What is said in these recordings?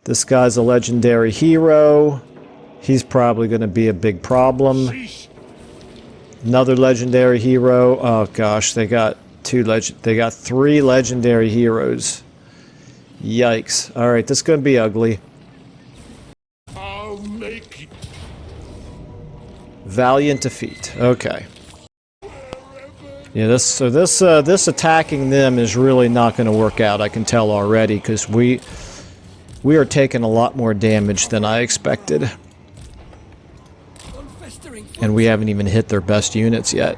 This guy's a legendary hero. He's probably going to be a big problem. Another legendary hero. Oh gosh, they got three legendary heroes. Yikes. Alright, this is going to be ugly. I'll make it. Valiant defeat. Okay. Yeah, this attacking them is really not going to work out. I can tell already, because we are taking a lot more damage than I expected. And we haven't even hit their best units yet.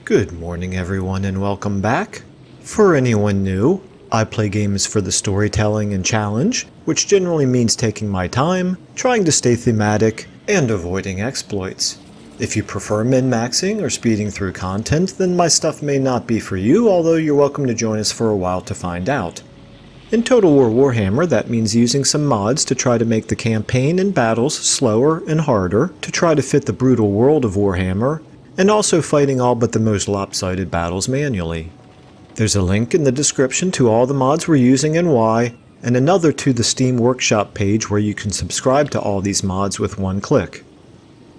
Good morning everyone and welcome back. For anyone new, I play games for the storytelling and challenge, which generally means taking my time, trying to stay thematic, and avoiding exploits. If you prefer min-maxing or speeding through content, then my stuff may not be for you, although you're welcome to join us for a while to find out. In Total War Warhammer, that means using some mods to try to make the campaign and battles slower and harder to try to fit the brutal world of Warhammer, and also fighting all but the most lopsided battles manually. There's a link in the description to all the mods we're using and why, and another to the Steam Workshop page where you can subscribe to all these mods with one click.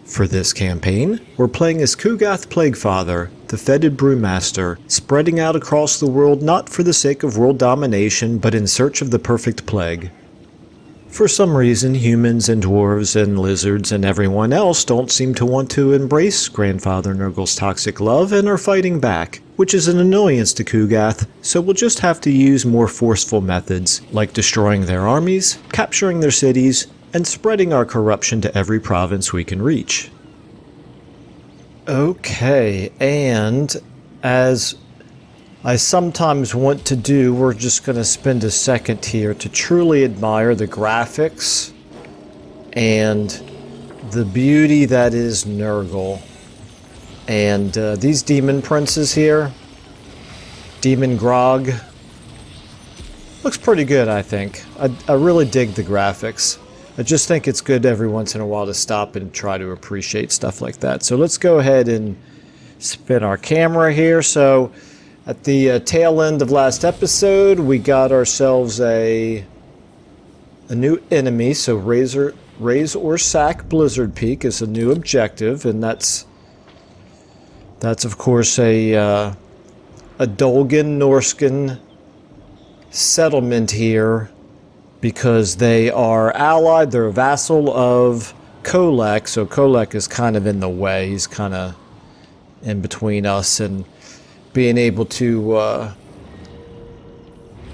For this campaign, we're playing as Kugath Plaguefather, the Fetid Brewmaster, spreading out across the world not for the sake of world domination, but in search of the perfect plague. For some reason, humans and dwarves and lizards and everyone else don't seem to want to embrace Grandfather Nurgle's toxic love and are fighting back, which is an annoyance to Kugath, so we'll just have to use more forceful methods, like destroying their armies, capturing their cities, and spreading our corruption to every province we can reach. Okay, and as I sometimes want to do, we're just going to spend a second here to truly admire the graphics and the beauty that is Nurgle. And these demon princes here, Demon Grog. Looks pretty good, I think. I really dig the graphics. I just think it's good every once in a while to stop and try to appreciate stuff like that. So let's go ahead and spin our camera here. So at the tail end of last episode, we got ourselves a new enemy. So raise or sack Blizzard Peak is a new objective, and that's of course a Dolgan Norscan settlement here, because they are allied, they're a vassal of Kolek, so Kolek is kind of in the way. He's kind of in between us and being able to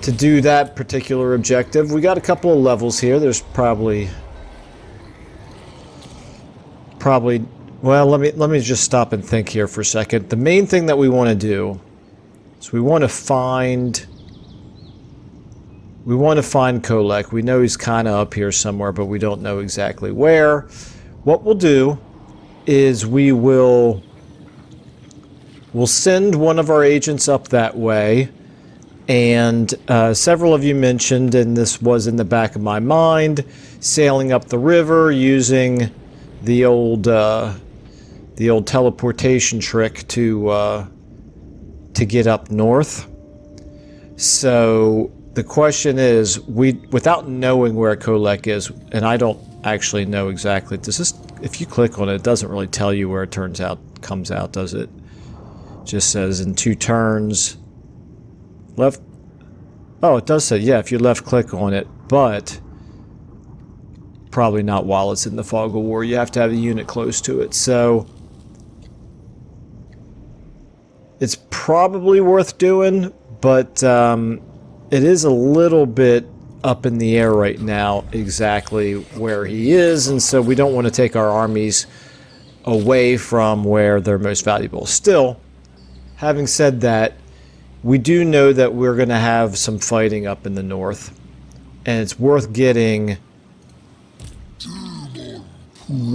do that particular objective. We got a couple of levels here. There's probably well, let me just stop and think here for a second. The main thing that we want to do is we want to find Kolek. We know he's kind of up here somewhere, but we don't know exactly where. What we'll do is we'll send one of our agents up that way. And several of you mentioned, and this was in the back of my mind, sailing up the river using the old teleportation trick to get up north. So the question is, without knowing where Kolek is, and I don't actually know exactly, if you click on it, it doesn't really tell you where it comes out, does it? Just says in 2 turns, left. Oh, it does say, yeah, if you left click on it, but probably not while it's in the Fog of War. You have to have a unit close to it, so it's probably worth doing, but it is a little bit up in the air right now exactly where he is, and so we don't want to take our armies away from where they're most valuable. Still, having said that, we do know that we're going to have some fighting up in the north, and it's worth getting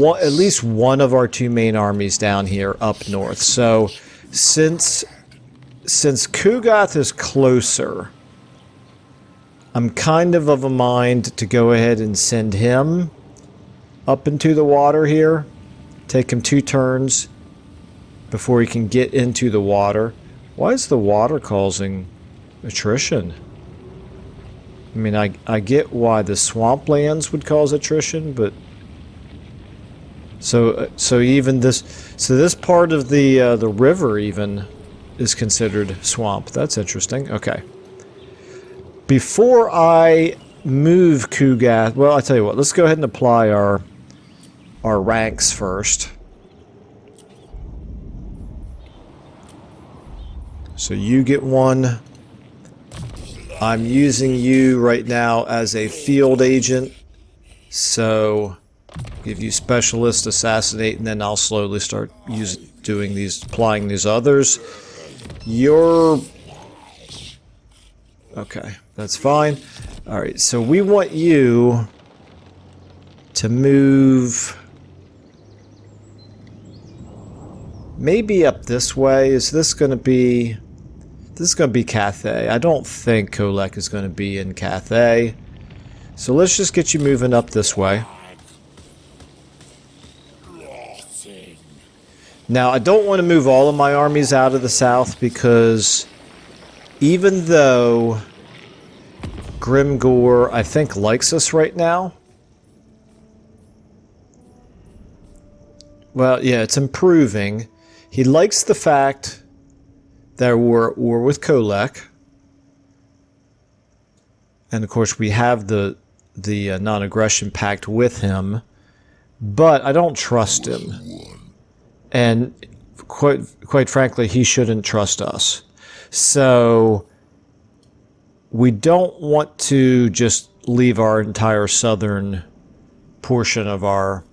at least one of our 2 main armies down here up north. So since Kugath is closer, I'm kind of a mind to go ahead and send him up into the water here. Take him 2 turns before he can get into the water. Why is the water causing attrition? I mean, I get why the swamplands would cause attrition, but so even this part of the river even is considered swamp. That's interesting. Okay. Before I move Kugath, well, I'll tell you what, let's go ahead and apply our ranks first. So you get 1. I'm using you right now as a field agent, so give you specialist, assassinate, and then I'll slowly start applying these others. Okay, that's fine. Alright, so we want you to move maybe up this way. Is this going to be... This is going to be Cathay. I don't think Kolek is going to be in Cathay. So let's just get you moving up this way. Now, I don't want to move all of my armies out of the south, because even though Grimgor, I think, likes us right now. Well, yeah, it's improving. He likes the fact that we're at war with Kolek. And of course, we have the non-aggression pact with him. But I don't trust him. And quite frankly, he shouldn't trust us. So we don't want to just leave our entire southern portion of our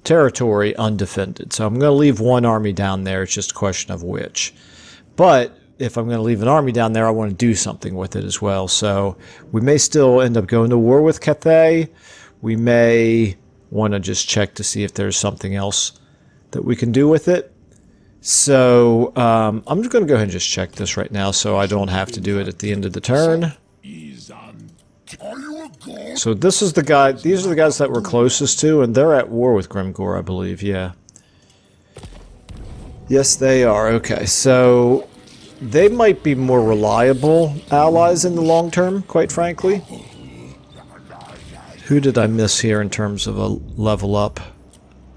territory undefended. So I'm going to leave 1 army down there. It's just a question of which. But if I'm going to leave an army down there, I want to do something with it as well. So we may still end up going to war with Cathay. We may want to just check to see if there's something else that we can do with it. So, I'm just going to go ahead and just check this right now so I don't have to do it at the end of the turn. So this is the guy, these are the guys that we're closest to, and they're at war with Grimgor, I believe, yeah. Yes, they are. Okay, so they might be more reliable allies in the long term, quite frankly. Who did I miss here in terms of a level up?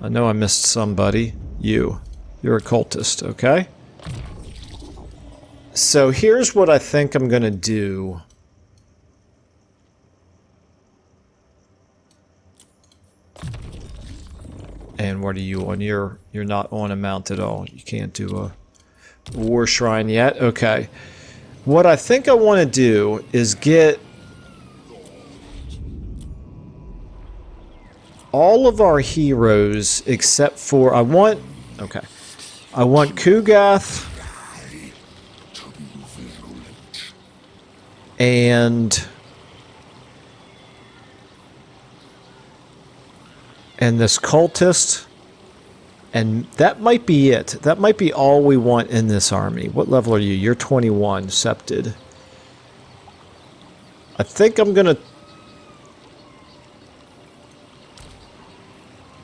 I know I missed somebody. You. You're a cultist, okay? So here's what I think I'm going to do. And what are you on? You're not on a mount at all. You can't do a war shrine yet. Okay. What I think I want to do is get all of our heroes except for I want Kugath and this cultist, and that might be it. That might be all we want in this army. What level are you? You're 21, Septed. I think I'm gonna...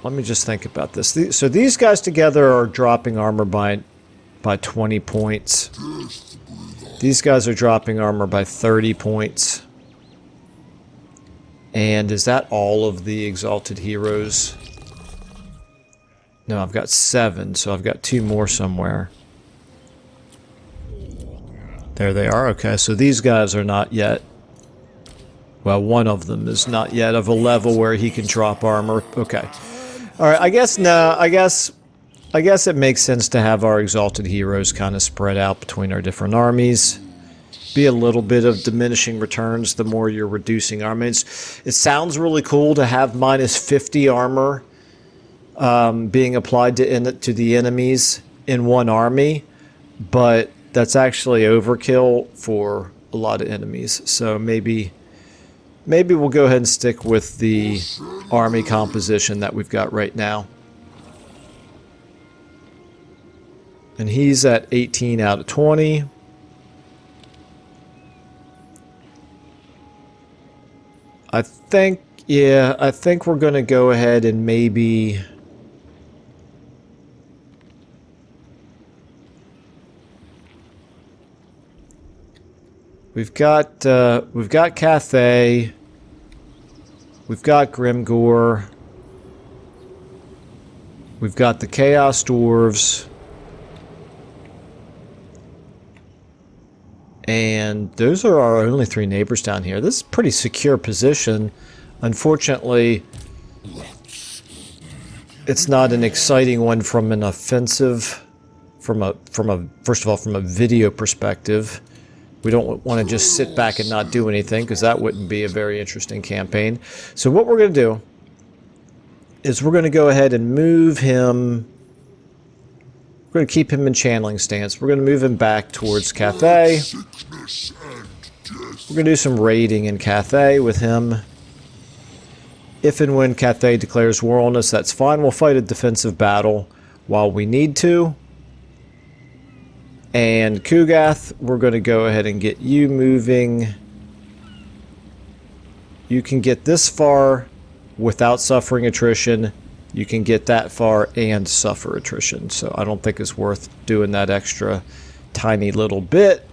Let me just think about this. So these guys together are dropping armor by 20 points. These guys are dropping armor by 30 points. And is that all of the Exalted Heroes? No, I've got 7, so I've got 2 more somewhere. There they are. Okay, so these guys are not yet... Well, one of them is not yet of a level where he can drop armor. Okay. Alright, I guess it makes sense to have our Exalted Heroes kind of spread out between our different armies. Be a little bit of diminishing returns the more you're reducing armies. It sounds really cool to have minus 50 armor being applied to the enemies in one army, but that's actually overkill for a lot of enemies. So maybe we'll go ahead and stick with the army composition that we've got right now. And he's at 18 out of 20. I think we're going to go ahead and maybe... We've got Cathay. We've got Grimgor. We've got the Chaos Dwarves. And those are our only 3 neighbors down here. This is a pretty secure position. Unfortunately, it's not an exciting one from an offensive, first of all, from a video perspective. We don't want to just sit back and not do anything, because that wouldn't be a very interesting campaign. So what we're going to do is we're going to go ahead and move him. We're going to keep him in channeling stance. We're going to move him back towards Cathay. We're going to do some raiding in Cathay with him. If and when Cathay declares war on us, that's fine. We'll fight a defensive battle while we need to. And Kugath, we're going to go ahead and get you moving. You can get this far without suffering attrition. You can get that far and suffer attrition. So I don't think it's worth doing that extra tiny little bit.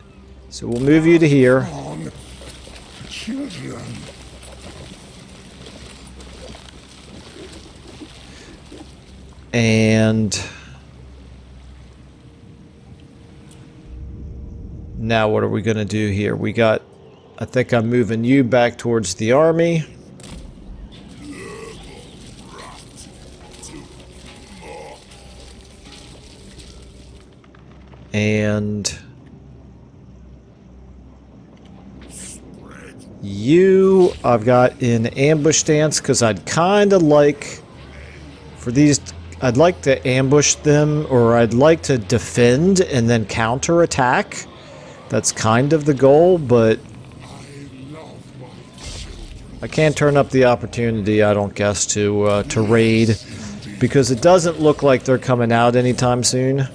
So we'll move you to here. And now what are we going to do here? I think I'm moving you back towards the army. And you, I've got in ambush stance, because I'd kind of like, for these, I'd like to ambush them, or I'd like to defend and then counter attack. That's kind of the goal, but I can't turn up the opportunity, I don't guess, to raid, because it doesn't look like they're coming out anytime soon.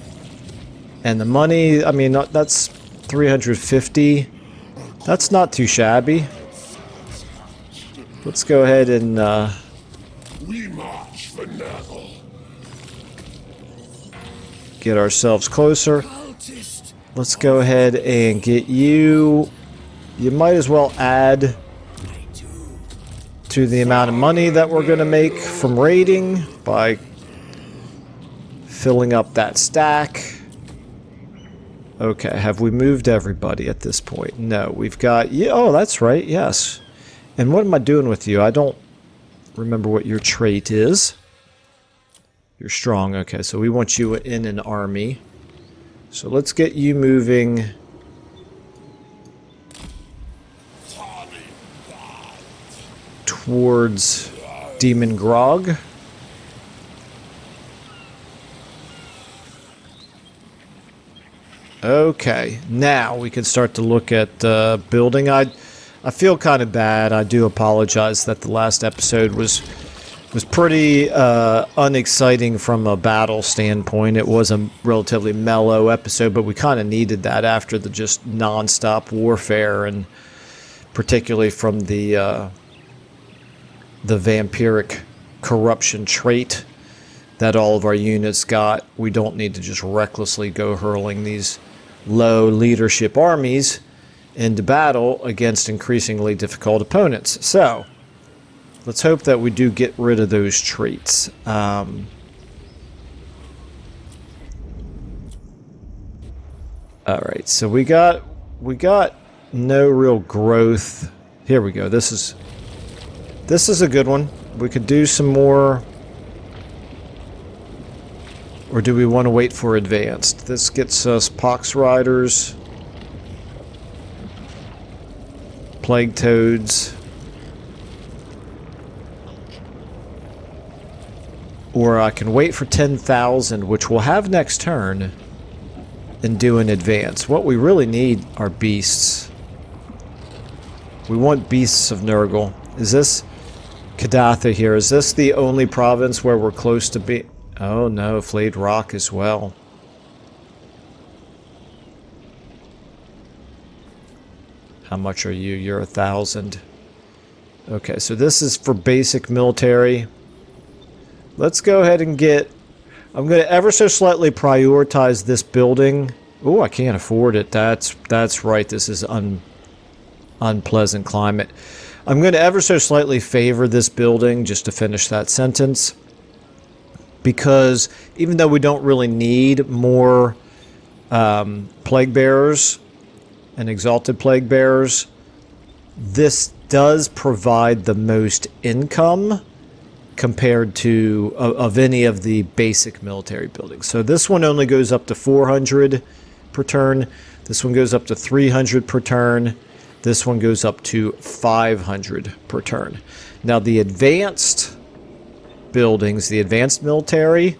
And the money, I mean, that's 350. That's not too shabby. Let's go ahead and We march for now. get ourselves closer. Cultist. Let's go ahead and get you. You might as well add to the amount of money that we're going to make from raiding by filling up that stack. Okay, have we moved everybody at this point? No, we've got... Yeah, oh, that's right, yes. And what am I doing with you? I don't remember what your trait is. You're strong. Okay, so we want you in an army. So let's get you moving... towards Demon Grog. Okay, now we can start to look at building. I feel kind of bad. I do apologize that the last episode was pretty unexciting from a battle standpoint. It was a relatively mellow episode, but we kind of needed that after the just non-stop warfare, and particularly from the vampiric corruption trait that all of our units got. We don't need to just recklessly go hurling these low leadership armies into battle against increasingly difficult opponents. So, let's hope that we do get rid of those traits. Alright, so we got no real growth. Here we go. This is a good one. We could do some more. Or do we want to wait for advanced? This gets us pox riders, plague toads, or I can wait for 10,000, which we'll have next turn, and do an advance. What we really need are beasts. We want beasts of Nurgle. Is this Kadatha here? Is this the only province where we're close to be? Oh no, Flayed Rock as well. How much are you? You're 1,000. Okay, so this is for basic military. Let's go ahead and get... I'm going to ever so slightly prioritize this building. Oh, I can't afford it. That's right. This is unpleasant climate. I'm going to ever so slightly favor this building, just to finish that sentence. Because even though we don't really need more plague bearers and exalted plague bearers, this does provide the most income compared to of any of the basic military buildings. So this one only goes up to 400 per turn. This one goes up to 300 per turn. This one goes up to 500 per turn. Now the advanced buildings, the advanced military,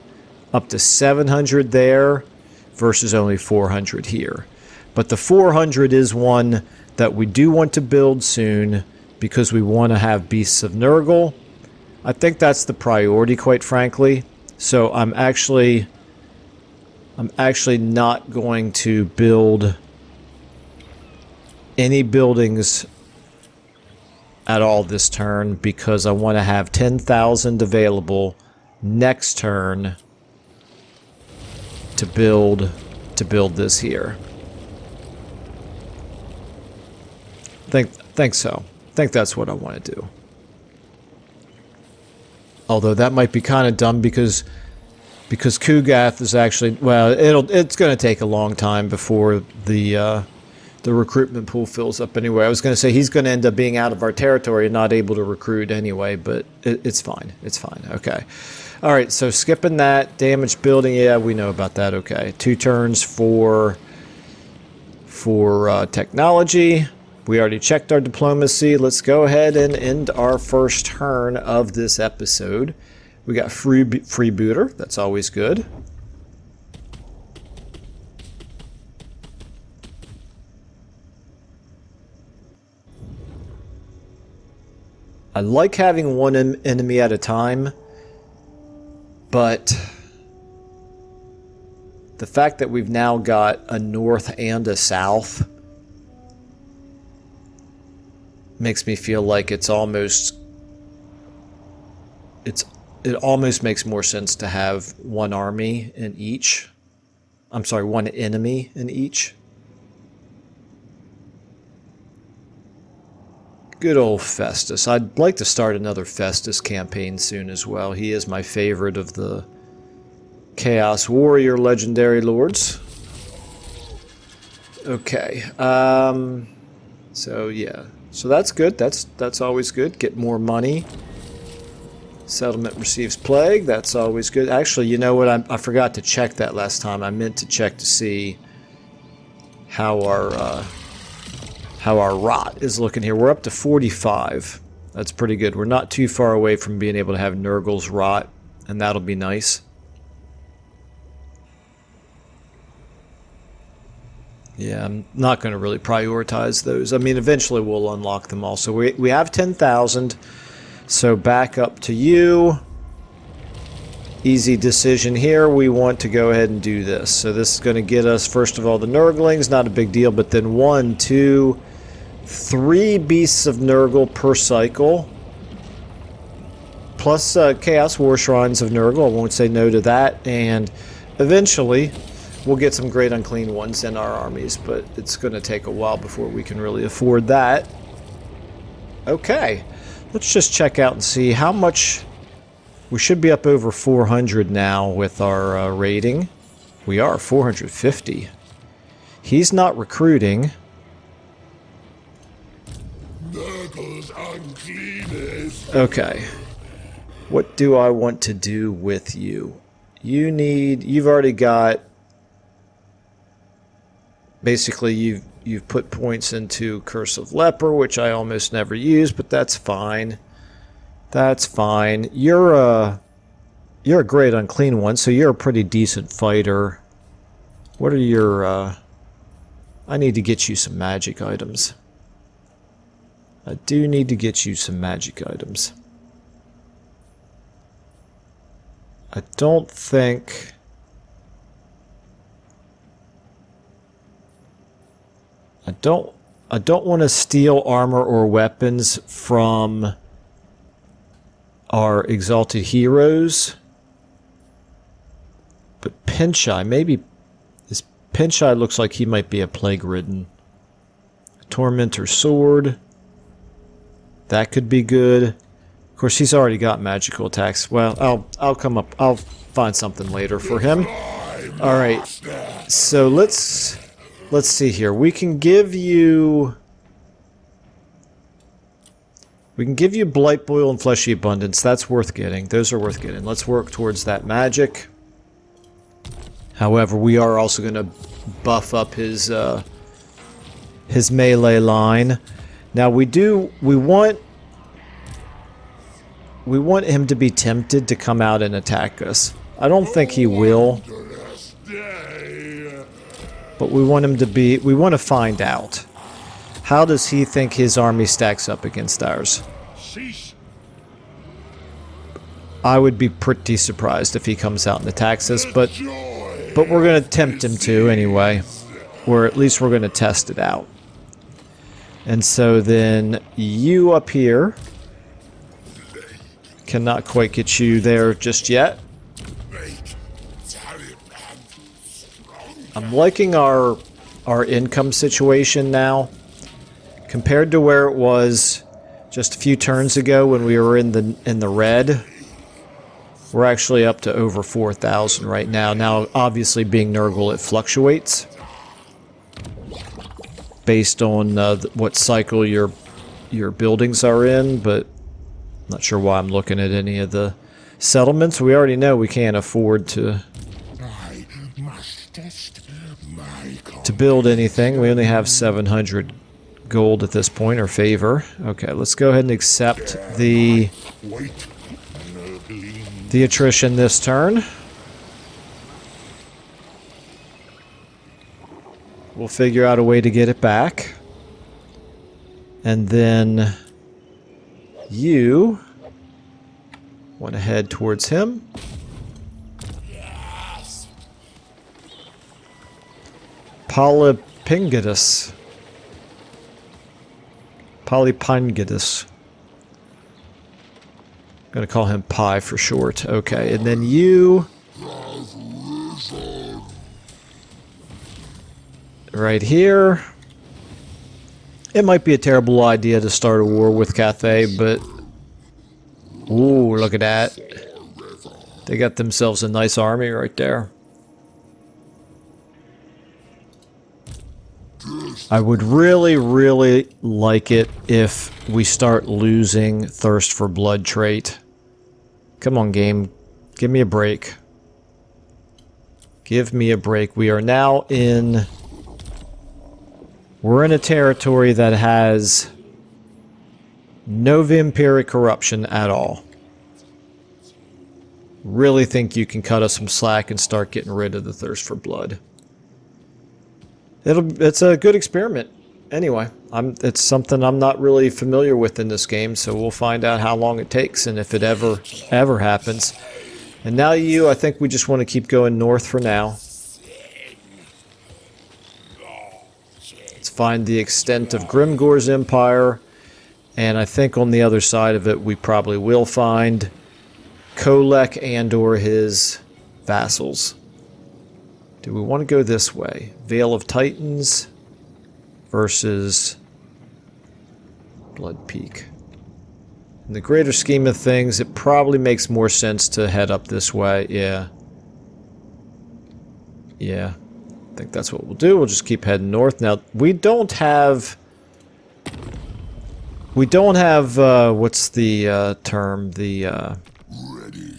up to 700 there versus only 400 here. But the 400 is one that we do want to build soon because we want to have Beasts of Nurgle. I think that's the priority, quite frankly. So I'm actually not going to build any buildings at all this turn because I want to have 10,000 available next turn to build this here. Think so. Think that's what I want to do. Although that might be kind of dumb because Kugath is actually, well, it's going to take a long time before the recruitment pool fills up anyway. I was going to say he's going to end up being out of our territory and not able to recruit anyway, but it's fine. It's fine. Okay. All right, so skipping that. Damaged building, yeah, we know about that. Okay. 2 turns for technology. We already checked our diplomacy. Let's go ahead and end our first turn of this episode. We got freebooter. That's always good. I like having one enemy at a time, but the fact that we've now got a north and a south makes me feel like it almost makes more sense to have one army in each. I'm sorry, one enemy in each. Good old Festus. I'd like to start another Festus campaign soon as well. He is my favorite of the Chaos Warrior legendary lords. Okay. So yeah. So that's good. That's always good. Get more money. Settlement receives plague. That's always good. Actually, you know what? I forgot to check that last time. I meant to check to see how our rot is looking here. We're up to 45. That's pretty good. We're not too far away from being able to have Nurgle's rot, and that'll be nice. Yeah, I'm not going to really prioritize those. I mean, eventually we'll unlock them all. So we have 10,000. So back up to you. Easy decision here. We want to go ahead and do this. So this is going to get us, first of all, the Nurglings. Not a big deal, but then 1, 2, 3 Beasts of Nurgle per cycle. Plus Chaos War Shrines of Nurgle. I won't say no to that. And eventually we'll get some Great Unclean Ones in our armies, but it's going to take a while before we can really afford that. Okay, let's just check out and see how much. We should be up over 400 now with our rating. We are 450. He's not recruiting. Nurgle's uncleanness. Okay, what do I want to do with you? You've already got. Basically, you've put points into Curse of Leper, which I almost never use, but that's fine. That's fine. You're a Great Unclean One, so you're a pretty decent fighter. What are your... I need to get you some magic items. I do need to get you some magic items. I don't think... I don't want to steal armor or weapons from our exalted heroes. But Pinchai, maybe this Pinchai looks like he might be a plague ridden. Tormentor sword. That could be good. Of course, he's already got magical attacks. Well, I'll come up. I'll find something later for him. All right. So let's see here. We can give you Blight Boil and Fleshy Abundance. That's worth getting. Those are worth getting. Let's work towards that magic. However, we are also going to buff up his melee line. Now we want him to be tempted to come out and attack us. I don't think he will. But we want him to be... We want to find out. How does he think his army stacks up against ours? I would be pretty surprised if he comes out and attacks us, but we're going to tempt him to anyway. Or at least we're going to test it out. And so then you up here... Cannot quite get you there just yet. I'm liking our income situation now compared to where it was just a few turns ago when we were in the red. We're actually up to over 4,000 right now. Now, obviously, being Nurgle, it fluctuates based on what cycle your buildings are in, but I'm not sure why I'm looking at any of the settlements. We already know we can't afford to build anything. We only have 700 gold at this point, or favor. Okay, let's go ahead and accept the attrition this turn. We'll figure out a way to get it back. And then you want to head towards him. Polypingitus. Polypingitus. I'm gonna call him Pi for short. Okay, and then you... right here. It might be a terrible idea to start a war with Cathay, but... ooh, look at that. They got themselves a nice army right there. I would really, really like it if we start losing Thirst for Blood trait. Come on, game. Give me a break. Give me a break. We are now in... we're in a territory that has no vampiric corruption at all. Really think you can cut us some slack and start getting rid of the Thirst for Blood. It's a good experiment. Anyway, it's something I'm not really familiar with in this game, so we'll find out how long it takes and if it ever happens. And now I think we just want to keep going north for now. Let's find the extent of Grimgor's empire, and I think on the other side of it we probably will find Kolek and/or his vassals. Do we want to go this way? Vale of Titans versus Blood Peak. In the greater scheme of things, it probably makes more sense to head up this way. Yeah. Yeah. I think that's what we'll do. We'll just keep heading north. Now, we don't have... what's the term? The... Ready.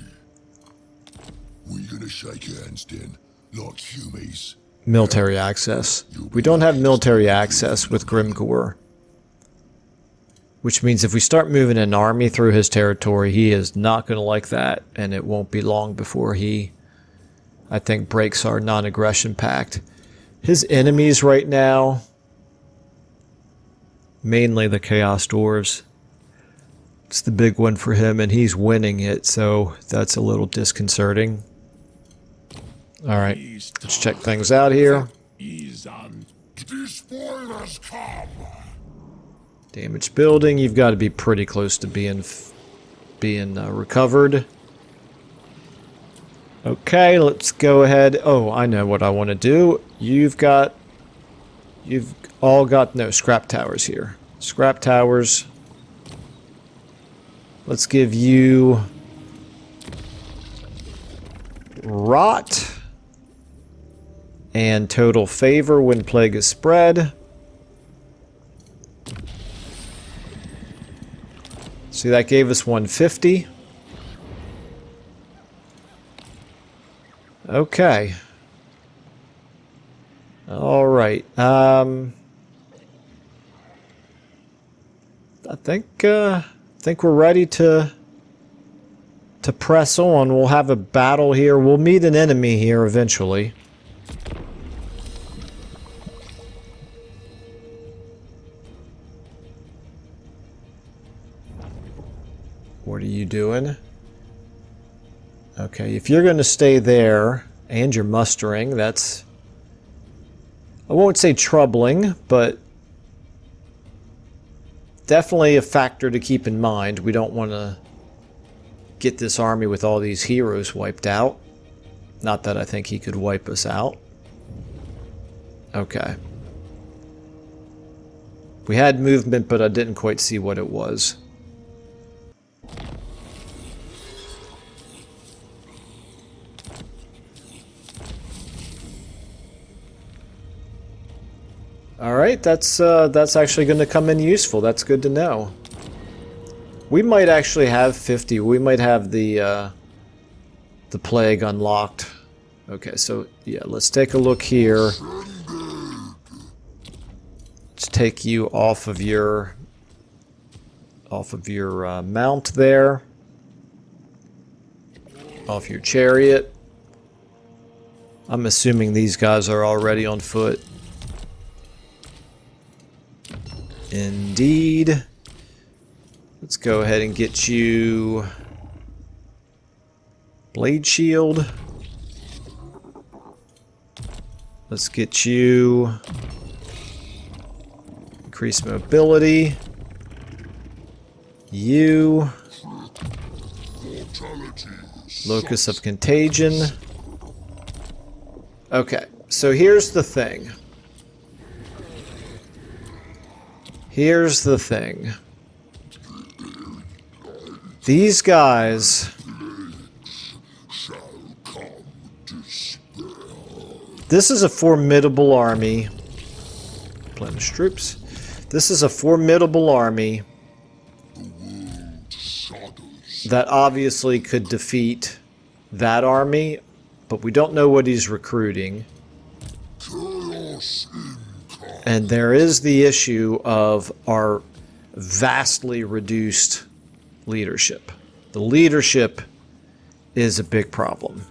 We gonna shake hands then, like humies. military access. We don't have military access with Grimgor. Which means if we start moving an army through his territory, he is not going to like that, and it won't be long before he, I think, breaks our non-aggression pact. His enemies right now, mainly the Chaos Dwarves. It's the big one for him, and he's winning it, so that's a little disconcerting. Alright, let's check things out here. Despoilers come. Damaged building, you've got to be pretty close to being recovered. Okay, let's go ahead. Oh, I know what I want to do. You've all got, no, scrap towers here. Scrap towers. Let's give you Rot and Total Favor when Plague is spread. See, that gave us 150. Okay. All right. I think we're ready to press on. We'll have a battle here. We'll meet an enemy here eventually. What are you doing? Okay, if you're going to stay there and you're mustering, that's, I won't say troubling, but definitely a factor to keep in mind. We don't want to get this army with all these heroes wiped out. Not that I think he could wipe us out. Okay. We had movement, but I didn't quite see what it was. Alright, that's actually going to come in useful. That's good to know. We might actually have 50. We might have the plague unlocked. Okay, so yeah, let's take a look here. Let's take you off of your mount there. Off your chariot. I'm assuming these guys are already on foot. Indeed. Let's go ahead and get you Blade Shield. Let's get you. Increase mobility. You. Locus of contagion. Okay, so here's the thing. Here's the thing. These guys... This is a formidable army. Replenish troops. This is a formidable army that obviously could defeat that army, but we don't know what he's recruiting. And there is the issue of our vastly reduced leadership. The leadership is a big problem.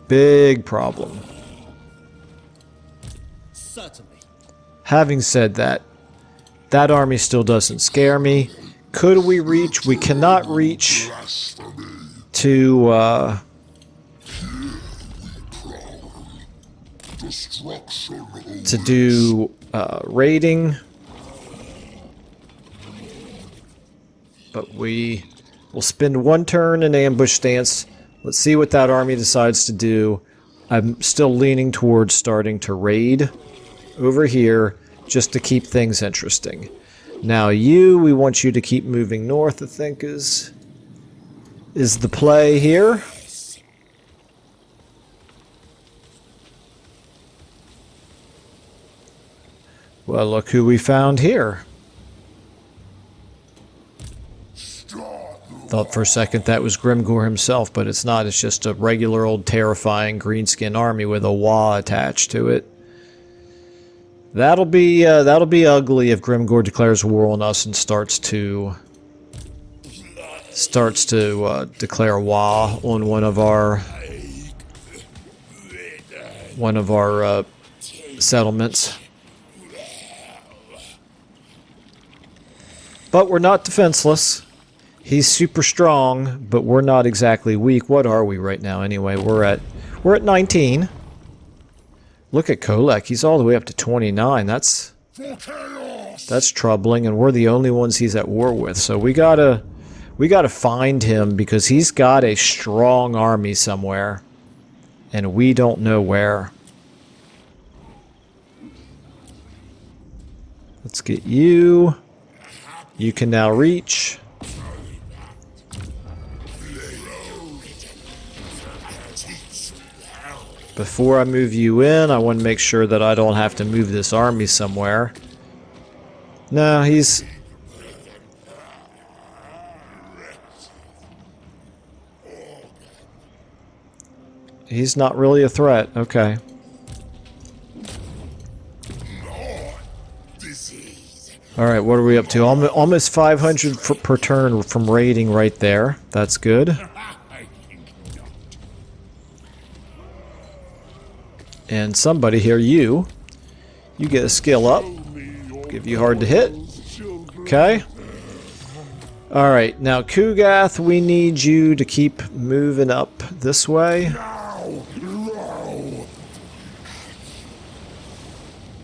Big problem. Certainly. Having said that, that army still doesn't scare me. Could we reach? We cannot reach to do raiding, but we will spend one turn in ambush stance. Let's see what that army decides to do. I'm still leaning towards starting to raid over here just to keep things interesting. Now we want you to keep moving north, I think is the play here. Well, look who we found here. Thought for a second that was Grimgor himself, but it's not. It's just a regular old terrifying greenskin army with a Wa attached to it. That'll be ugly if Grimgor declares war on us and starts to declare Wa on one of our settlements. But we're not defenseless. He's super strong, but we're not exactly weak. What are we right now anyway? We're at 19. Look at Kolek. He's all the way up to 29. That's troubling, and we're the only ones he's at war with. So we gotta find him because he's got a strong army somewhere, and we don't know where. Let's get you. You can now reach. Before I move you in, I want to make sure that I don't have to move this army somewhere. No, he's not really a threat. Okay. Alright, what are we up to? Almost 500 per turn from raiding right there. That's good. And somebody here, you get a skill up. Give you hard to hit. Okay. Alright, now Kugath, we need you to keep moving up this way.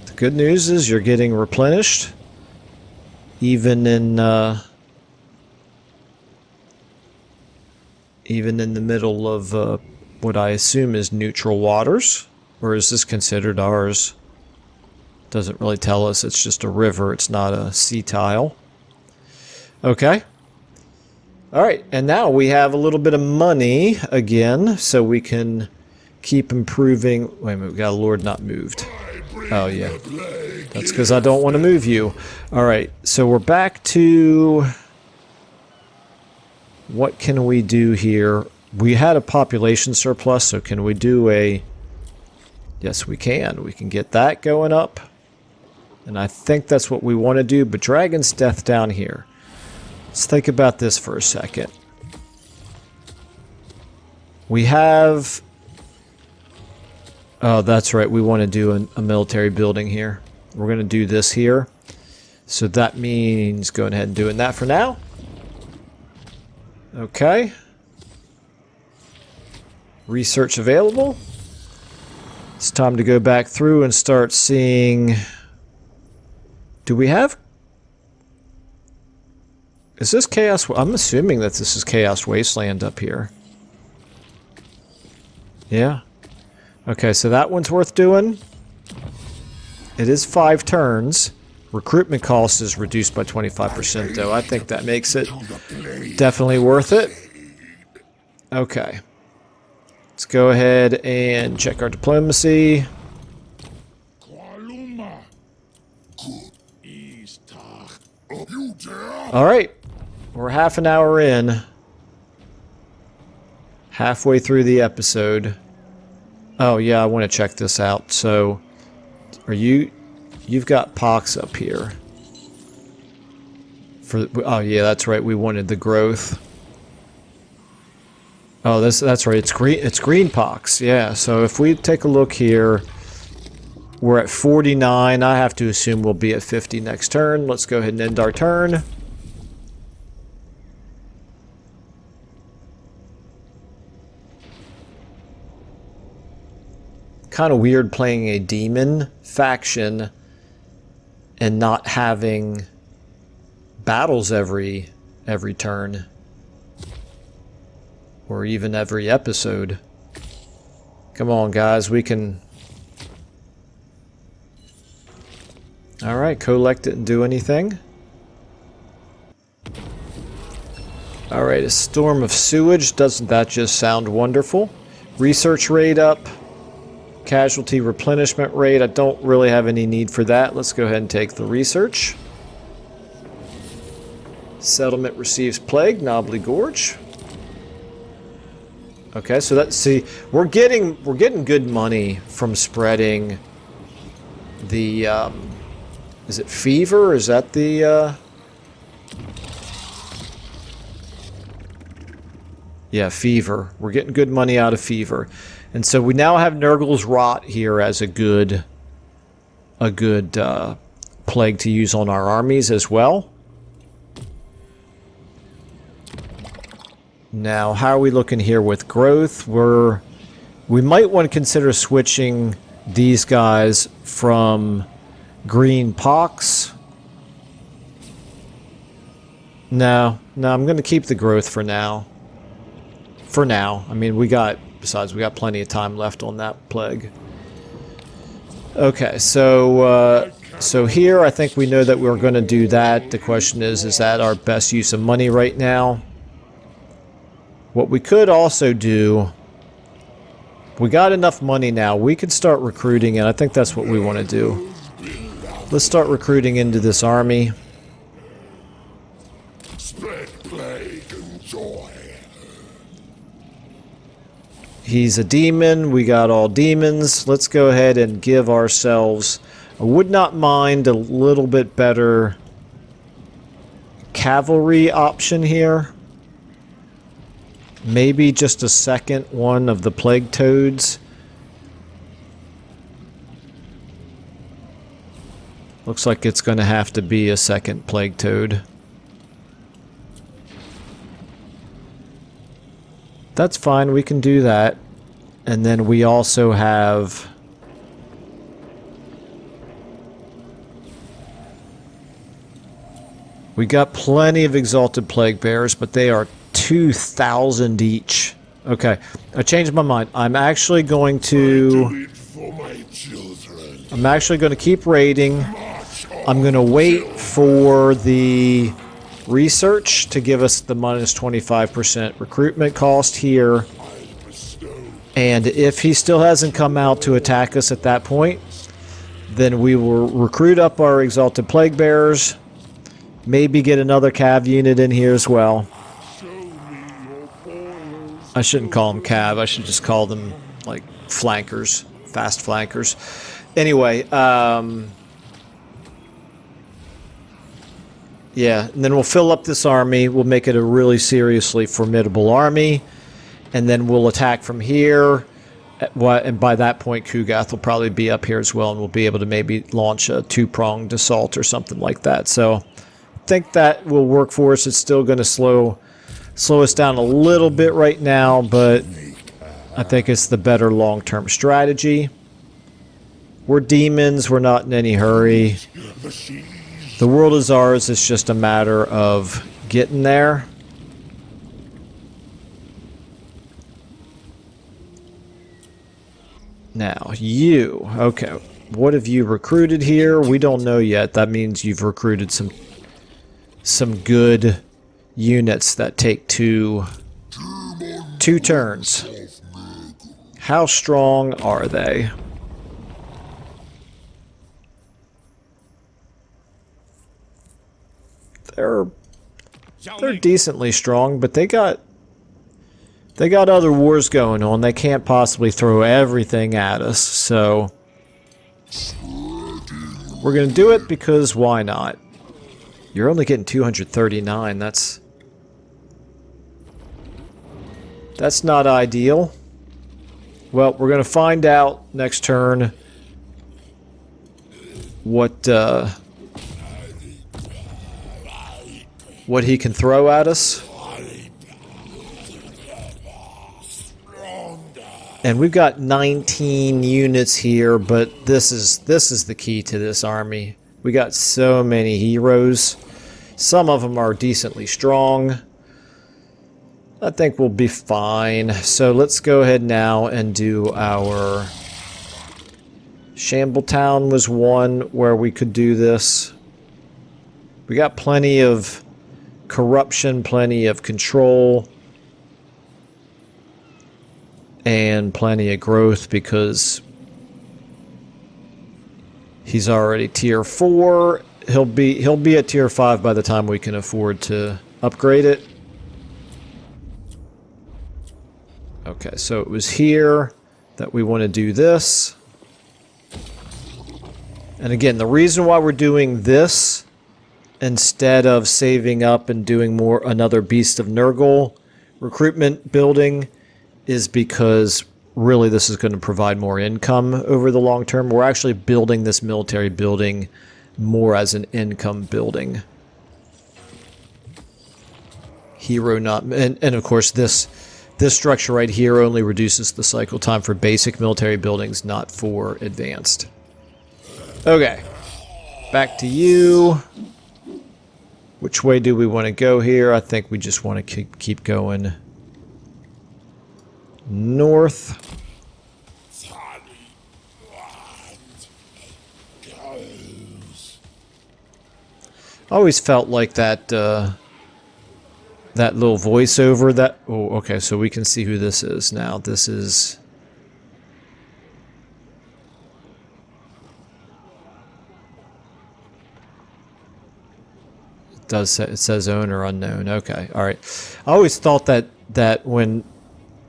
The good news is you're getting replenished. Even in the middle of what I assume is neutral waters. Or is this considered ours? Doesn't really tell us. It's just a river. It's not a sea tile. Okay. Alright, and now we have a little bit of money again, so we can keep improving. Wait a minute, we got a Lord not moved. Oh, yeah. That's because I don't want to move you. Alright, so we're back to... What can we do here? We had a population surplus, so can we do a... Yes, we can. We can get that going up. And I think that's what we want to do, but Dragon's Death down here. Let's think about this for a second. We have... Oh, that's right. We want to do a military building here. We're going to do this here. So that means going ahead and doing that for now. Okay. Research available. It's time to go back through and start seeing... Do we have... Is this Chaos... I'm assuming that this is Chaos Wasteland up here. Yeah. Okay, so that one's worth doing. It is 5 turns. Recruitment cost is reduced by 25%, though. I think that makes it definitely worth it. Okay. Let's go ahead and check our diplomacy. Alright. We're half an hour in. Halfway through the episode. Oh, yeah, I want to check this out. So, are you... You've got pox up here. Oh yeah, that's right. We wanted the growth. Oh, that's right. It's green. It's green pox. Yeah. So if we take a look here, we're at 49. I have to assume we'll be at 50 next turn. Let's go ahead and end our turn. Kind of weird playing a demon faction and not having battles every turn. Or even every episode. Come on, guys, we can... Alright, collect it and do anything. Alright, a storm of sewage. Doesn't that just sound wonderful? Research rate up. Casualty replenishment rate, I don't really have any need for that. Let's go ahead and take the research. Settlement receives plague, Knobbly Gorge. Okay, so that's, see, we're getting good money from spreading the is it fever? Is that the yeah, fever. We're getting good money out of fever. And so we now have Nurgle's Rot here as a good plague to use on our armies as well. Now, how are we looking here with growth? We might want to consider switching these guys from green pox. No, I'm going to keep the growth for now. For now. I mean, we got plenty of time left on that plague. Okay, so here I think we know that we're going to do that. The question is that our best use of money right now? What we could also do, we got enough money now, we could start recruiting, and I think that's what we want to do. Let's start recruiting into this army. Spread plague and joy. He's a demon. We got all demons. Let's go ahead and give ourselves... I would not mind a little bit better cavalry option here. Maybe just a second one of the plague toads. Looks like it's going to have to be a second plague toad. That's fine, we can do that. And then we also have... We got plenty of Exalted Plague Bearers, but they are 2,000 each. Okay, I changed my mind. I'm actually going to keep raiding. I'm going to wait for the research to give us the minus 25% recruitment cost here. And if he still hasn't come out to attack us at that point, then we will recruit up our Exalted Plague Bearers. Maybe get another cav unit in here as well. I shouldn't call them cav. I should just call them, like, flankers. Fast flankers. Anyway, yeah, and then we'll fill up this army. We'll make it a really seriously formidable army. And then we'll attack from here. And by that point, Kugath will probably be up here as well. And we'll be able to maybe launch a two-pronged assault or something like that. So I think that will work for us. It's still going to slow us down a little bit right now. But I think it's the better long-term strategy. We're demons. We're not in any hurry. The world is ours. It's just a matter of getting there. Now, you. Okay. What have you recruited here? We don't know yet. That means you've recruited some good units that take two turns. How strong are they? They're decently strong, but they got other wars going on. They can't possibly throw everything at us, so we're gonna do it because why not? You're only getting 239. That's not ideal. Well, we're gonna find out next turn what he can throw at us. And we've got 19 units here, but this is the key to this army. We got so many heroes. Some of them are decently strong. I think we'll be fine. So let's go ahead now and do our... Shambletown was one where we could do this. We got plenty of corruption, plenty of control, and plenty of growth because he's already tier 4. He'll be at tier 5 by the time we can afford to upgrade it. Okay, so it was here that we want to do this. And again, the reason why we're doing this instead of saving up and doing another Beast of Nurgle recruitment building is because really this is going to provide more income over the long term. We're actually building this military building more as an income building. Hero not... And of course this structure right here only reduces the cycle time for basic military buildings, not for advanced. Okay. Back to you. Which way do we want to go here? I think we just want to keep going north. I always felt like that that little voiceover that... Oh, okay, so we can see who this is now. This is... It says owner unknown. Okay, all right. I always thought that when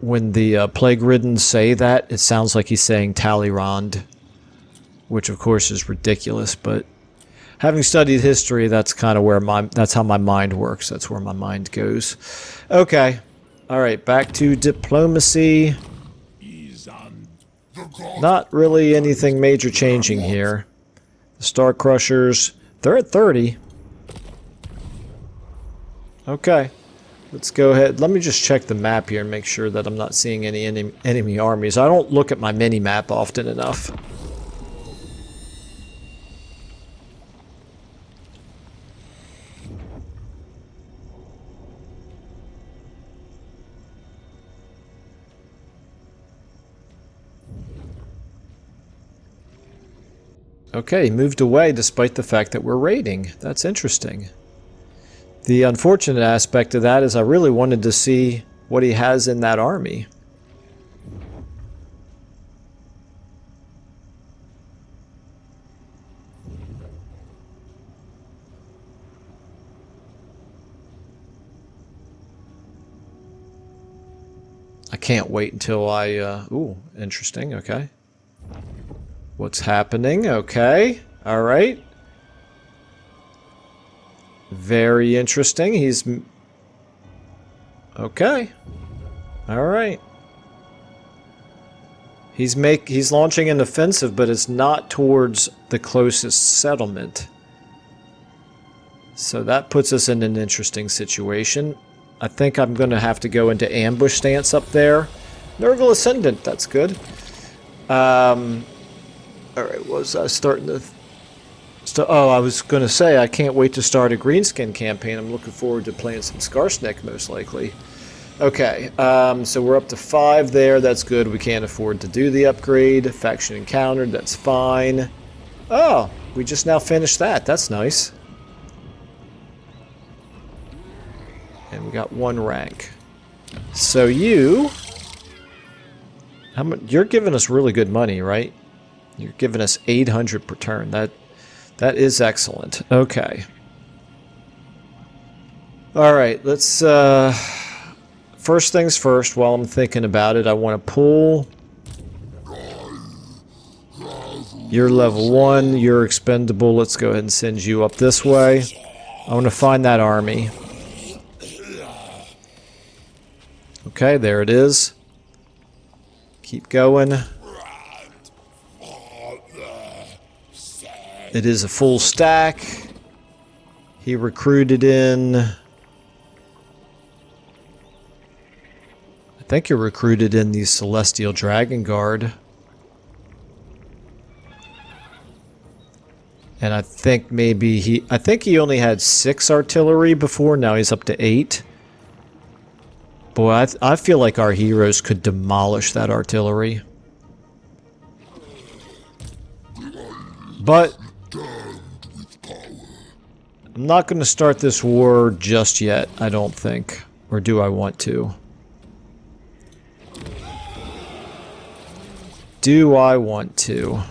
the plague-ridden say that, it sounds like he's saying Talleyrand, which of course is ridiculous. But having studied history, that's kind of where that's how my mind works. That's where my mind goes. Okay, all right. Back to diplomacy. Not really anything major changing here. The Star Crushers, they're at 30. Okay, let's go ahead. Let me just check the map here and make sure that I'm not seeing any enemy armies. I don't look at my mini-map often enough. Okay, he moved away despite the fact that we're raiding. That's interesting. The unfortunate aspect of that is I really wanted to see what he has in that army. I can't wait until I... ooh, interesting, okay. What's happening? Okay, alright. Very interesting. He's... Okay. Alright. He's launching an offensive, but it's not towards the closest settlement. So that puts us in an interesting situation. I think I'm going to have to go into ambush stance up there. Nurgle Ascendant, that's good. Alright, was I starting to... oh, I was going to say, I can't wait to start a Greenskin campaign. I'm looking forward to playing some Skarsnik, most likely. Okay, so we're up to 5 there. That's good. We can't afford to do the upgrade. Faction encountered. That's fine. Oh, we just now finished that. That's nice. And we got 1 rank. So you... how much? You're giving us really good money, right? You're giving us 800 per turn. That is excellent. Okay. Alright, let's... first things first, while I'm thinking about it, I want to pull... you're level 1, you're expendable. Let's go ahead and send you up this way. I want to find that army. Okay, there it is. Keep going. It is a full stack. He recruited in... I think he recruited in the Celestial Dragon Guard. And I think maybe he... I think he only had 6 artillery before. Now he's up to 8. Boy, I feel like our heroes could demolish that artillery. But... I'm not going to start this war just yet, I don't think. Or do I want to? Do I want to?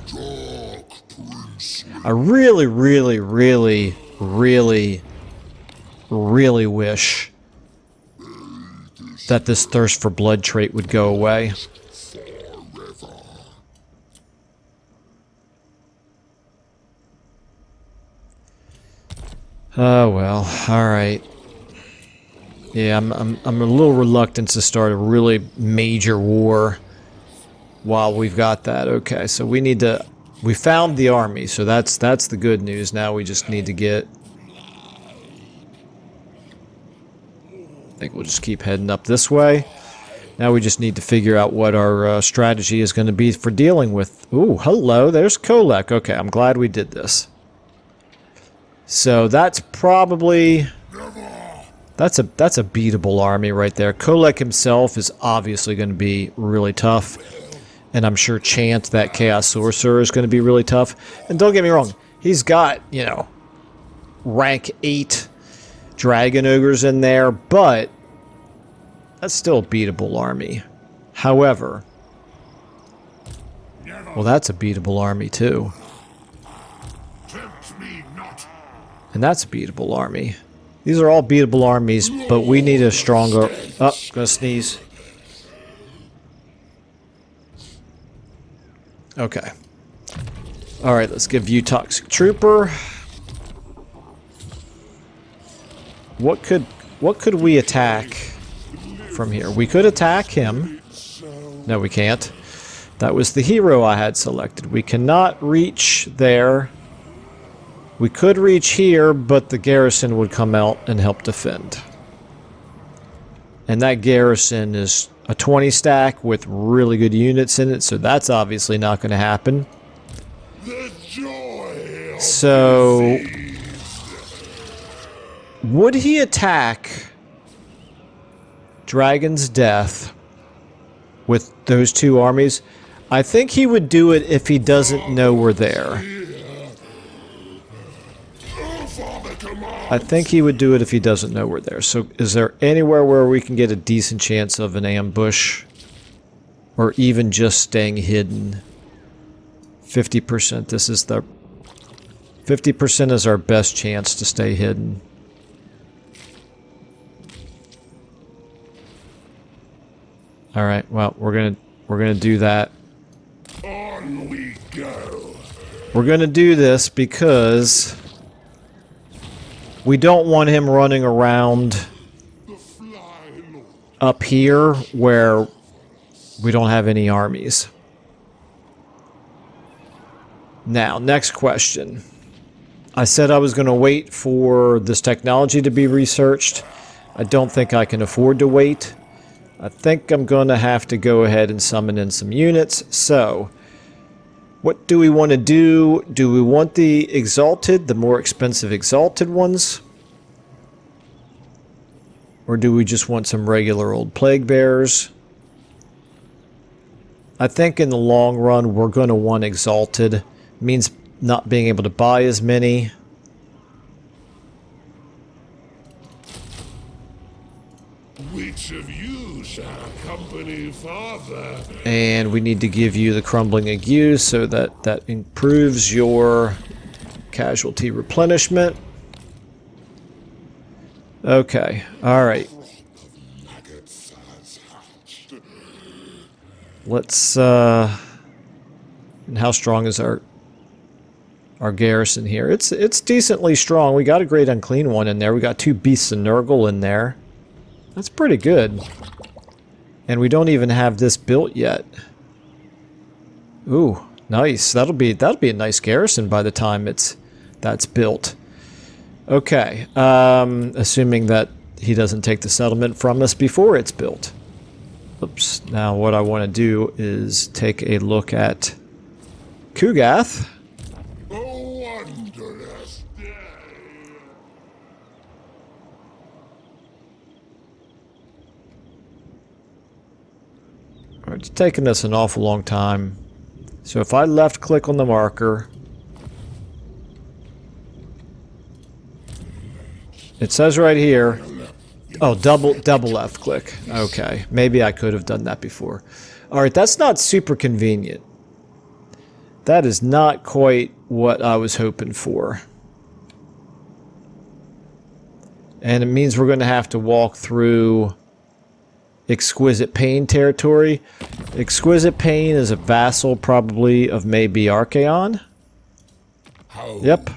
I really, really, really, really, really wish that this thirst for blood trait would go away. Oh well, alright. Yeah, I'm a little reluctant to start a really major war while we've got that. Okay, so we need to... we found the army, so that's the good news. Now we just need to get... I think we'll just keep heading up this way. Now we just need to figure out what our strategy is going to be for dealing with... ooh, hello, there's Kolek. Okay, I'm glad we did this. So that's probably... That's a beatable army right there. Kolek himself is obviously going to be really tough. And I'm sure Chant, that Chaos Sorcerer, is going to be really tough. And don't get me wrong, he's got, you know, rank 8 Dragon Ogres in there, but that's still a beatable army. However, well, that's a beatable army too. And that's a beatable army. These are all beatable armies, but we need a stronger... oh, gonna sneeze. Okay. Alright, let's give you Toxic Trooper. What could we attack from here? We could attack him. No, we can't. That was the hero I had selected. We cannot reach there. We could reach here, but the garrison would come out and help defend. And that garrison is a 20 stack with really good units in it, so that's obviously not going to happen. So, would he attack Dragon's Death with those 2 armies? I think he would do it if he doesn't know we're there. I think he would do it if he doesn't know we're there. So is there anywhere where we can get a decent chance of an ambush? Or even just staying hidden? 50%. This is the... 50% is our best chance to stay hidden. Alright, well, we're gonna do that. On we go. We're gonna do this because... we don't want him running around up here where we don't have any armies. Now, next question. I said I was going to wait for this technology to be researched. I don't think I can afford to wait. I think I'm going to have to go ahead and summon in some units. So, What do we want to do? Do we want the exalted, the more expensive exalted ones? Or do we just want some regular old plague bearers? I think in the long run we're going to want exalted. Means not being able to buy as many. Which of you shall accompany father? And we need to give you the crumbling ague so that improves your casualty replenishment. Okay, alright. Let's, and how strong is our garrison here? It's decently strong. We got a great unclean one in there. We got 2 beasts of Nurgle in there. That's pretty good. And we don't even have this built yet. Ooh, nice. That'll be a nice garrison by the time that's built. Okay, assuming that he doesn't take the settlement from us before it's built. Oops. Now what I want to do is take a look at Kugath. A wondrous day. It's taken us an awful long time. So if I left click on the marker, it says right here, oh, double left click. Okay, maybe I could have done that before. Alright, that's not super convenient. That is not quite what I was hoping for. And it means we're going to have to walk through Exquisite Pain territory. Exquisite Pain is a vassal probably of maybe Archaon. Yep.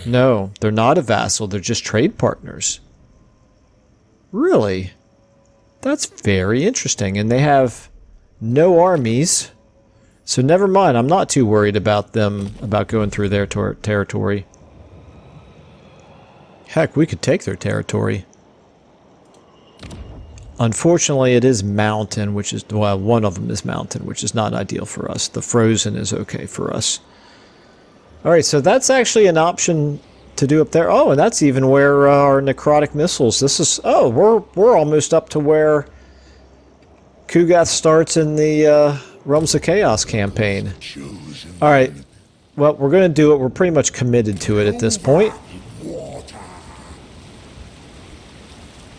No, they're not a vassal, they're just trade partners. Really? That's very interesting. And they have no armies. So never mind, I'm not too worried about them, about going through their territory. Heck, we could take their territory. Unfortunately, it is mountain, which is, well, one of them is mountain, which is not ideal for us. The frozen is okay for us. Alright, so that's actually an option to do up there. Oh, and that's even where our necrotic missiles, this is, oh, we're almost up to where Kugath starts in the Realms of Chaos campaign. Alright, well, we're going to do it. We're pretty much committed to it at this point.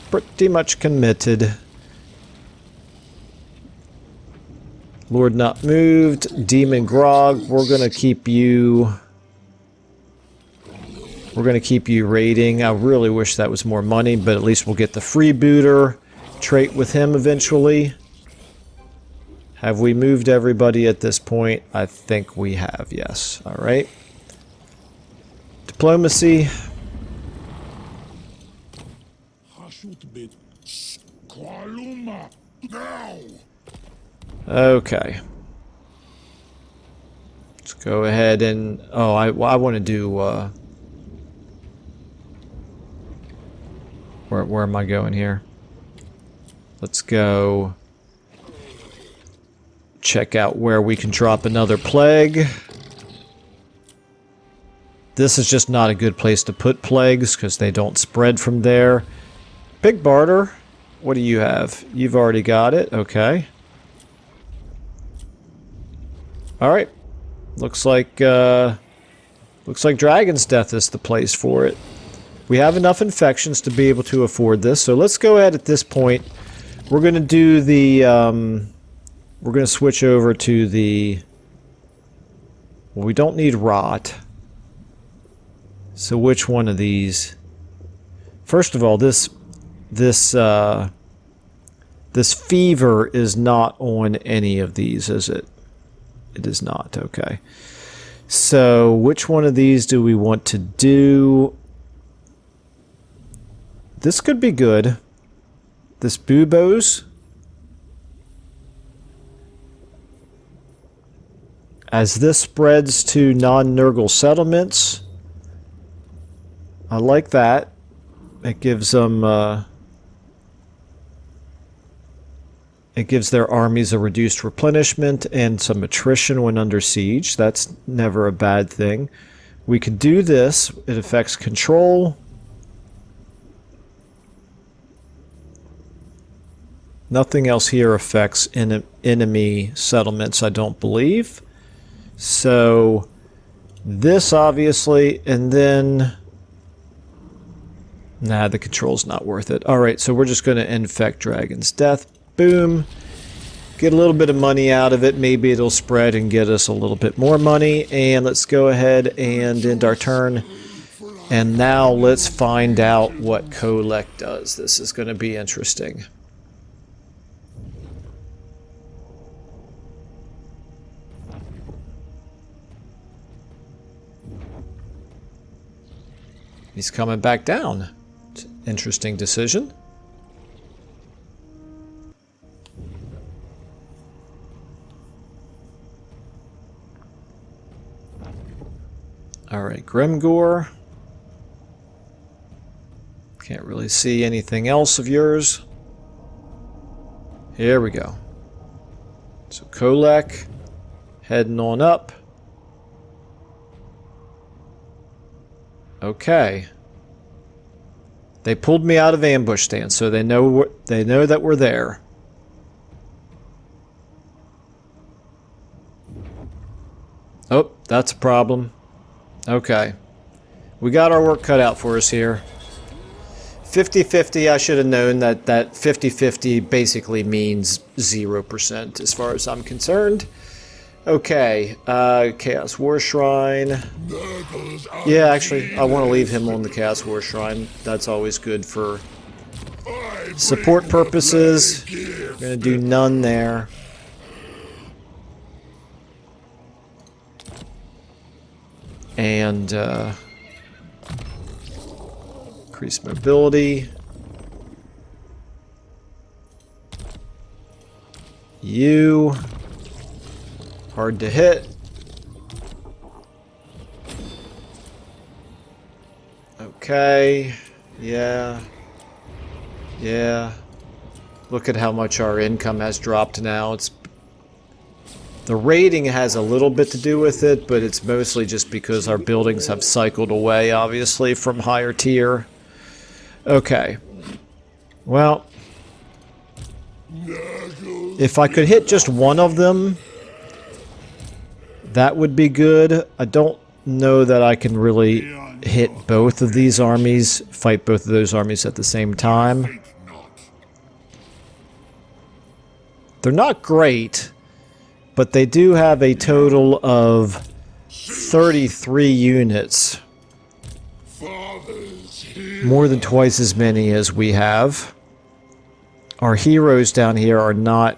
Pretty much committed. Lord not moved. Demon Grog, we're going to keep you... We're going to keep you raiding. I really wish that was more money, but at least we'll get the freebooter trait with him eventually. Have we moved everybody at this point? I think we have, yes. Alright. Diplomacy. Okay. Let's go ahead and... Oh, I want to do... Where am I going here? Let's go... check out where we can drop another plague. This is just not a good place to put plagues because they don't spread from there. Big Barter, what do you have? You've already got it, okay. Alright. Looks like Dragon's Death is the place for it. We have enough infections to be able to afford this, so let's go ahead at this point. We're going to do the, we're going to switch over to the... Well, we don't need Rot. So which one of these? First of all, this fever is not on any of these, is it? It is not, okay. So which one of these do we want to do? This could be good. This Buboes. As this spreads to non-Nurgle settlements, I like that. It gives them It gives their armies a reduced replenishment and some attrition when under siege. That's never a bad thing. We could do this. It affects control. Nothing else here affects enemy settlements, I don't believe. So this obviously, and then... Nah, the control's not worth it. Alright, so we're just going to infect Dragon's Death. Boom. Get a little bit of money out of it. Maybe it'll spread and get us a little bit more money. And let's go ahead and end our turn. And now let's find out what Kolek does. This is going to be interesting. He's coming back down. Interesting decision. Alright, Grimgore. Can't really see anything else of yours. Here we go. So Kolek, heading on up. Okay. They pulled me out of ambush stance, so they know that we're there. Oh, that's a problem. Okay. We got our work cut out for us here. 50-50, I should have known that 50-50 basically means 0% as far as I'm concerned. Okay, Chaos War Shrine. Yeah, actually, I want to leave him on the Chaos War Shrine. That's always good for support purposes. We're going to do none there. And increase mobility. You. Hard to hit. Okay. Yeah. Yeah. Look at how much our income has dropped now. It's the rating has a little bit to do with it, but it's mostly just because our buildings have cycled away, obviously, from higher tier. Okay. Well, if I could hit just one of them, that would be good. I don't know that I can really hit both of these armies, fight both of those armies at the same time. They're not great, but they do have a total of 33 units. More than twice as many as we have. Our heroes down here are not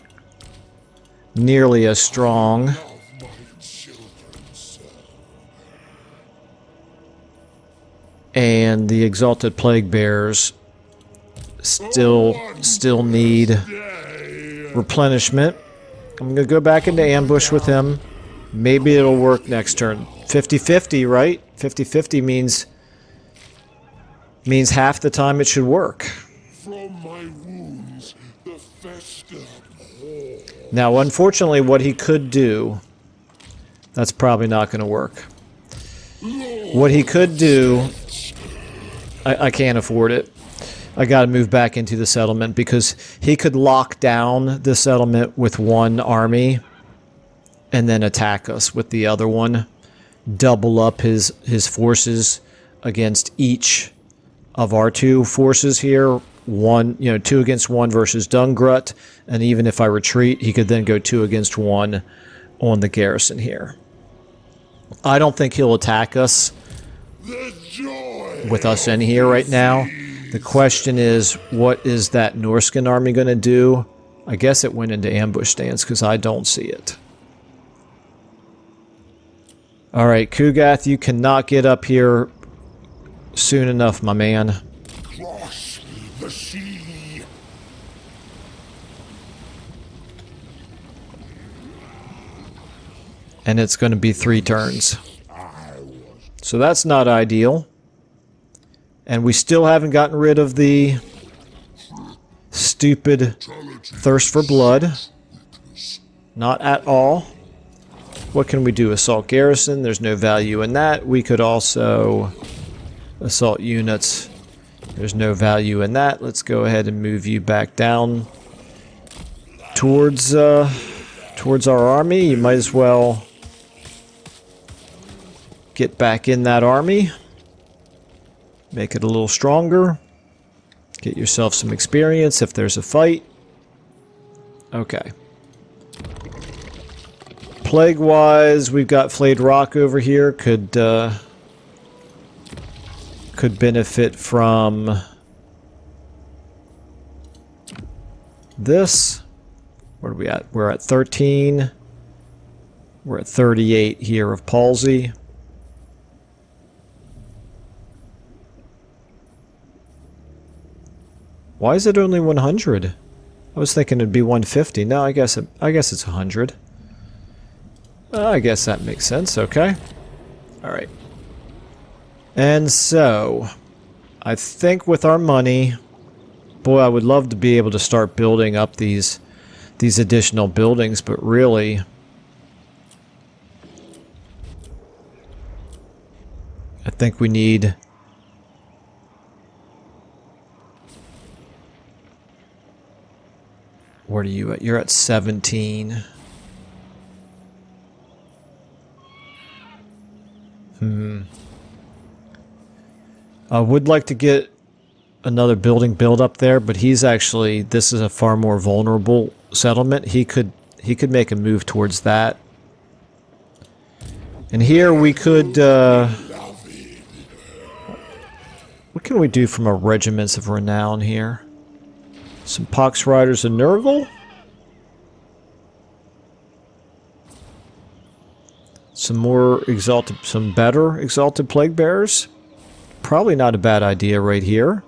nearly as strong. And the Exalted Plague Bears still need replenishment. I'm going to go back into ambush with him. Maybe it'll work next turn. 50-50, right? 50-50 means half the time it should work. From my wounds, the fester pour. Now, unfortunately, what he could do, that's probably not going to work. What he could do, I can't afford it. I got to move back into the settlement because he could lock down the settlement with one army and then attack us with the other one. Double up his forces against each of our two forces here. One, 2 against 1 versus Dungrut, and even if I retreat, he could then go 2 against 1 on the garrison here. I don't think he'll attack us with us in here right now. The question is, what is that Norscan army going to do? I guess it went into ambush stance because I don't see it. Alright, Kugath, you cannot get up here soon enough, my man. Cross the sea. And it's going to be 3 turns. So that's not ideal. And we still haven't gotten rid of the stupid thirst for blood. Not at all. What can we do? Assault garrison. There's no value in that. We could also assault units. There's no value in that. Let's go ahead and move you back down towards our army. You might as well get back in that army. Make it a little stronger. Get yourself some experience if there's a fight. Okay. Plague-wise, we've got Flayed Rock over here. Could benefit from this. Where are we at? We're at 13. We're at 38 here of palsy. Why is it only 100? I was thinking it'd be 150. No, I guess it's 100. I guess that makes sense. Okay. All right. And so, I think with our money, boy, I would love to be able to start building up these additional buildings, but really, I think we need What are you at? You're at 17. I would like to get another building built up there, but he's actually, this is a far more vulnerable settlement. He could make a move towards that. And here we could, what can we do from our regiments of renown here? Some Pox Riders of Nurgle. Some better Exalted Plague Bearers. Probably not a bad idea right here.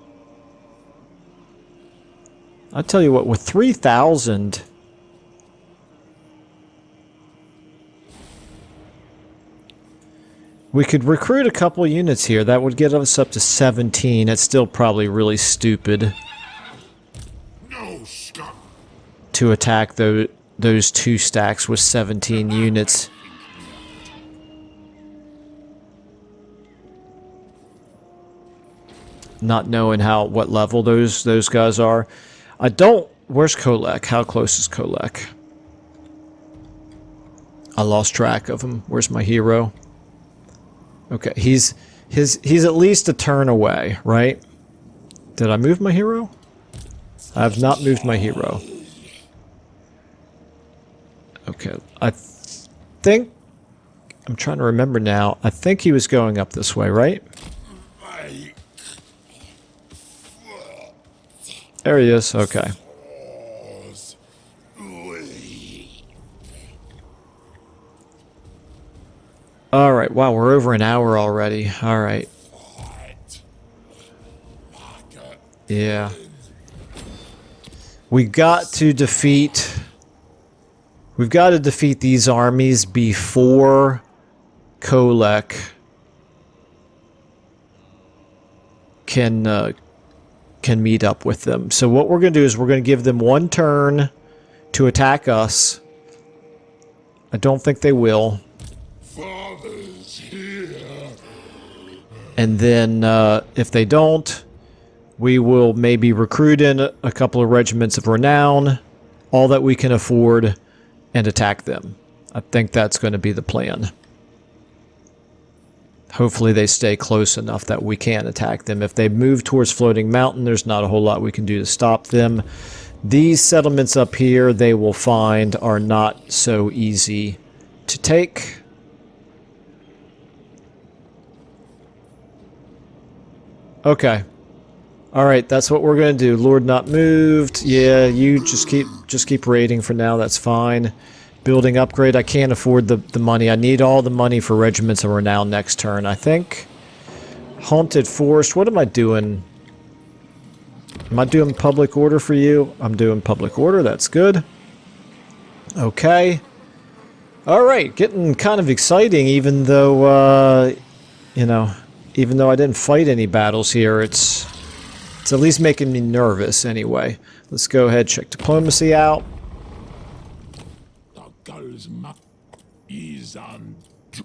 I'll tell you what, with 3,000... we could recruit a couple units here. That would get us up to 17. It's still probably really stupid to attack those two stacks with 17 units. Not knowing what level those guys are. Where's Kolek? How close is Kolek? I lost track of him. Where's my hero? Okay, he's at least a turn away, right? Did I move my hero? I have not moved my hero. Okay, I think... I'm trying to remember now. I think he was going up this way, right? There he is, okay. Alright, wow, we're over an hour already. Alright. Yeah. We've got to defeat these armies before Kolek can meet up with them. So what we're going to do is we're going to give them one turn to attack us. I don't think they will. Father's here. And then if they don't, we will maybe recruit in a couple of regiments of renown, all that we can afford, and attack them. I think that's going to be the plan. Hopefully they stay close enough that we can attack them. If they move towards Floating Mountain, there's not a whole lot we can do to stop them. These settlements up here, they will find, are not so easy to take. Okay. Alright, that's what we're going to do. Lord not moved. Yeah, you just keep raiding for now. That's fine. Building upgrade. I can't afford the money. I need all the money for regiments of renown next turn, I think. Haunted Forest. What am I doing? Am I doing public order for you? I'm doing public order. That's good. Okay. Alright, getting kind of exciting, even though, even though I didn't fight any battles here, it's at least making me nervous anyway. Let's go ahead, check diplomacy out.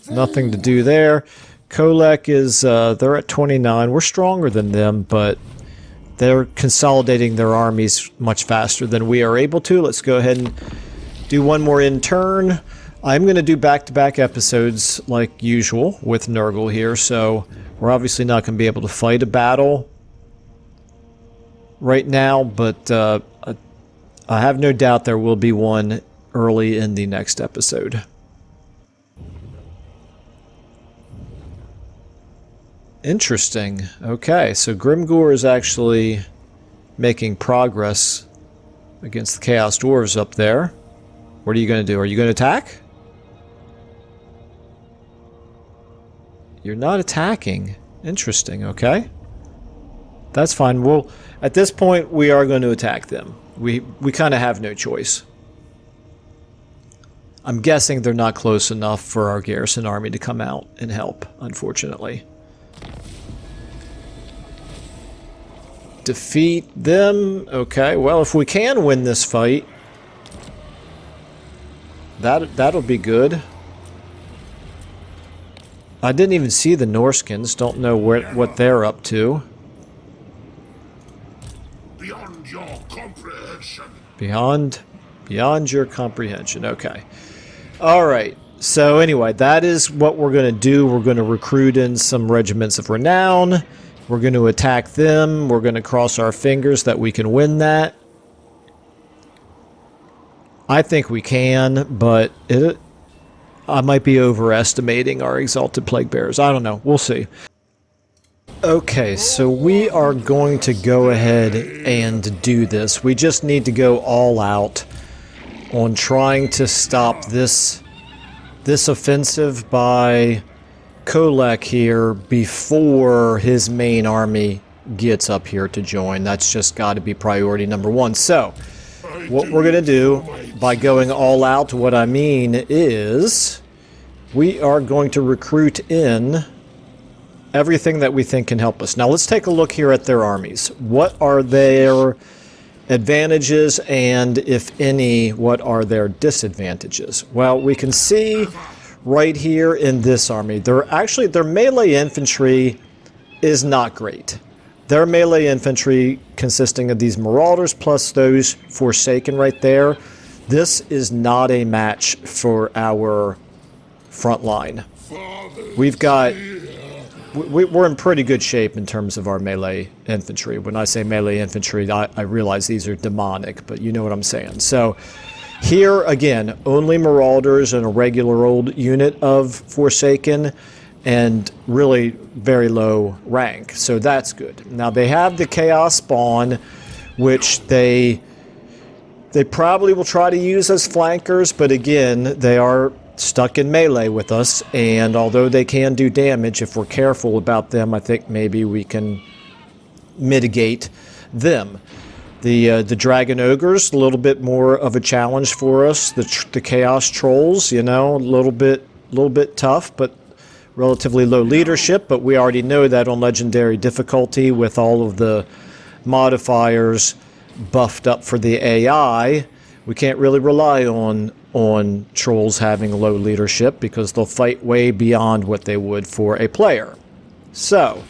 Nothing to do there. Kolek is, they're at 29. We're stronger than them, but they're consolidating their armies much faster than we are able to. Let's go ahead and do one more in turn. I'm going to do back-to-back episodes like usual with Nurgle here, so we're obviously not going to be able to fight a battle right now, but I have no doubt there will be one early in the next episode. Interesting. Okay, so Grimgor is actually making progress against the Chaos Dwarves up there. What are you going to do? Are you going to attack? You're not attacking. Interesting, okay. That's fine. Well, at this point, we are going to attack them. We kind of have no choice. I'm guessing they're not close enough for our garrison army to come out and help, unfortunately. Defeat them. Okay, well, if we can win this fight, that'll be good. I didn't even see the Norskins. Don't know what they're up to. Beyond your comprehension. Beyond your comprehension. Okay. All right. So anyway, that is what we're going to do. We're going to recruit in some regiments of renown. We're going to attack them. We're going to cross our fingers that we can win that. I think we can, but I might be overestimating our Exalted Plague Bearers. I don't know. We'll see. Okay, so we are going to go ahead and do this. We just need to go all out on trying to stop this offensive by Kolek here before his main army gets up here to join. That's just got to be priority number one. So, what we're going to do by going all out, what I mean is we are going to recruit in everything that we think can help us. Now let's take a look here at their armies. What are their advantages, and if any, what are their disadvantages? Well, we can see right here in this army, their melee infantry is not great. Their melee infantry consisting of these Marauders plus those Forsaken right there, this is not a match for our front line. We're in pretty good shape in terms of our melee infantry. When I say melee infantry, I realize these are demonic, but you know what I'm saying. So here, again, only Marauders and a regular old unit of Forsaken, and really very low rank, so that's good. Now they have the Chaos Spawn, which they probably will try to use as flankers, but again, they are stuck in melee with us, and although they can do damage, if we're careful about them, I think maybe we can mitigate them. The Dragon Ogres, a little bit more of a challenge for us. The Chaos Trolls, you know, a little bit tough, but relatively low leadership, but we already know that on Legendary difficulty with all of the modifiers buffed up for the AI, we can't really rely on trolls having low leadership because they'll fight way beyond what they would for a player. So,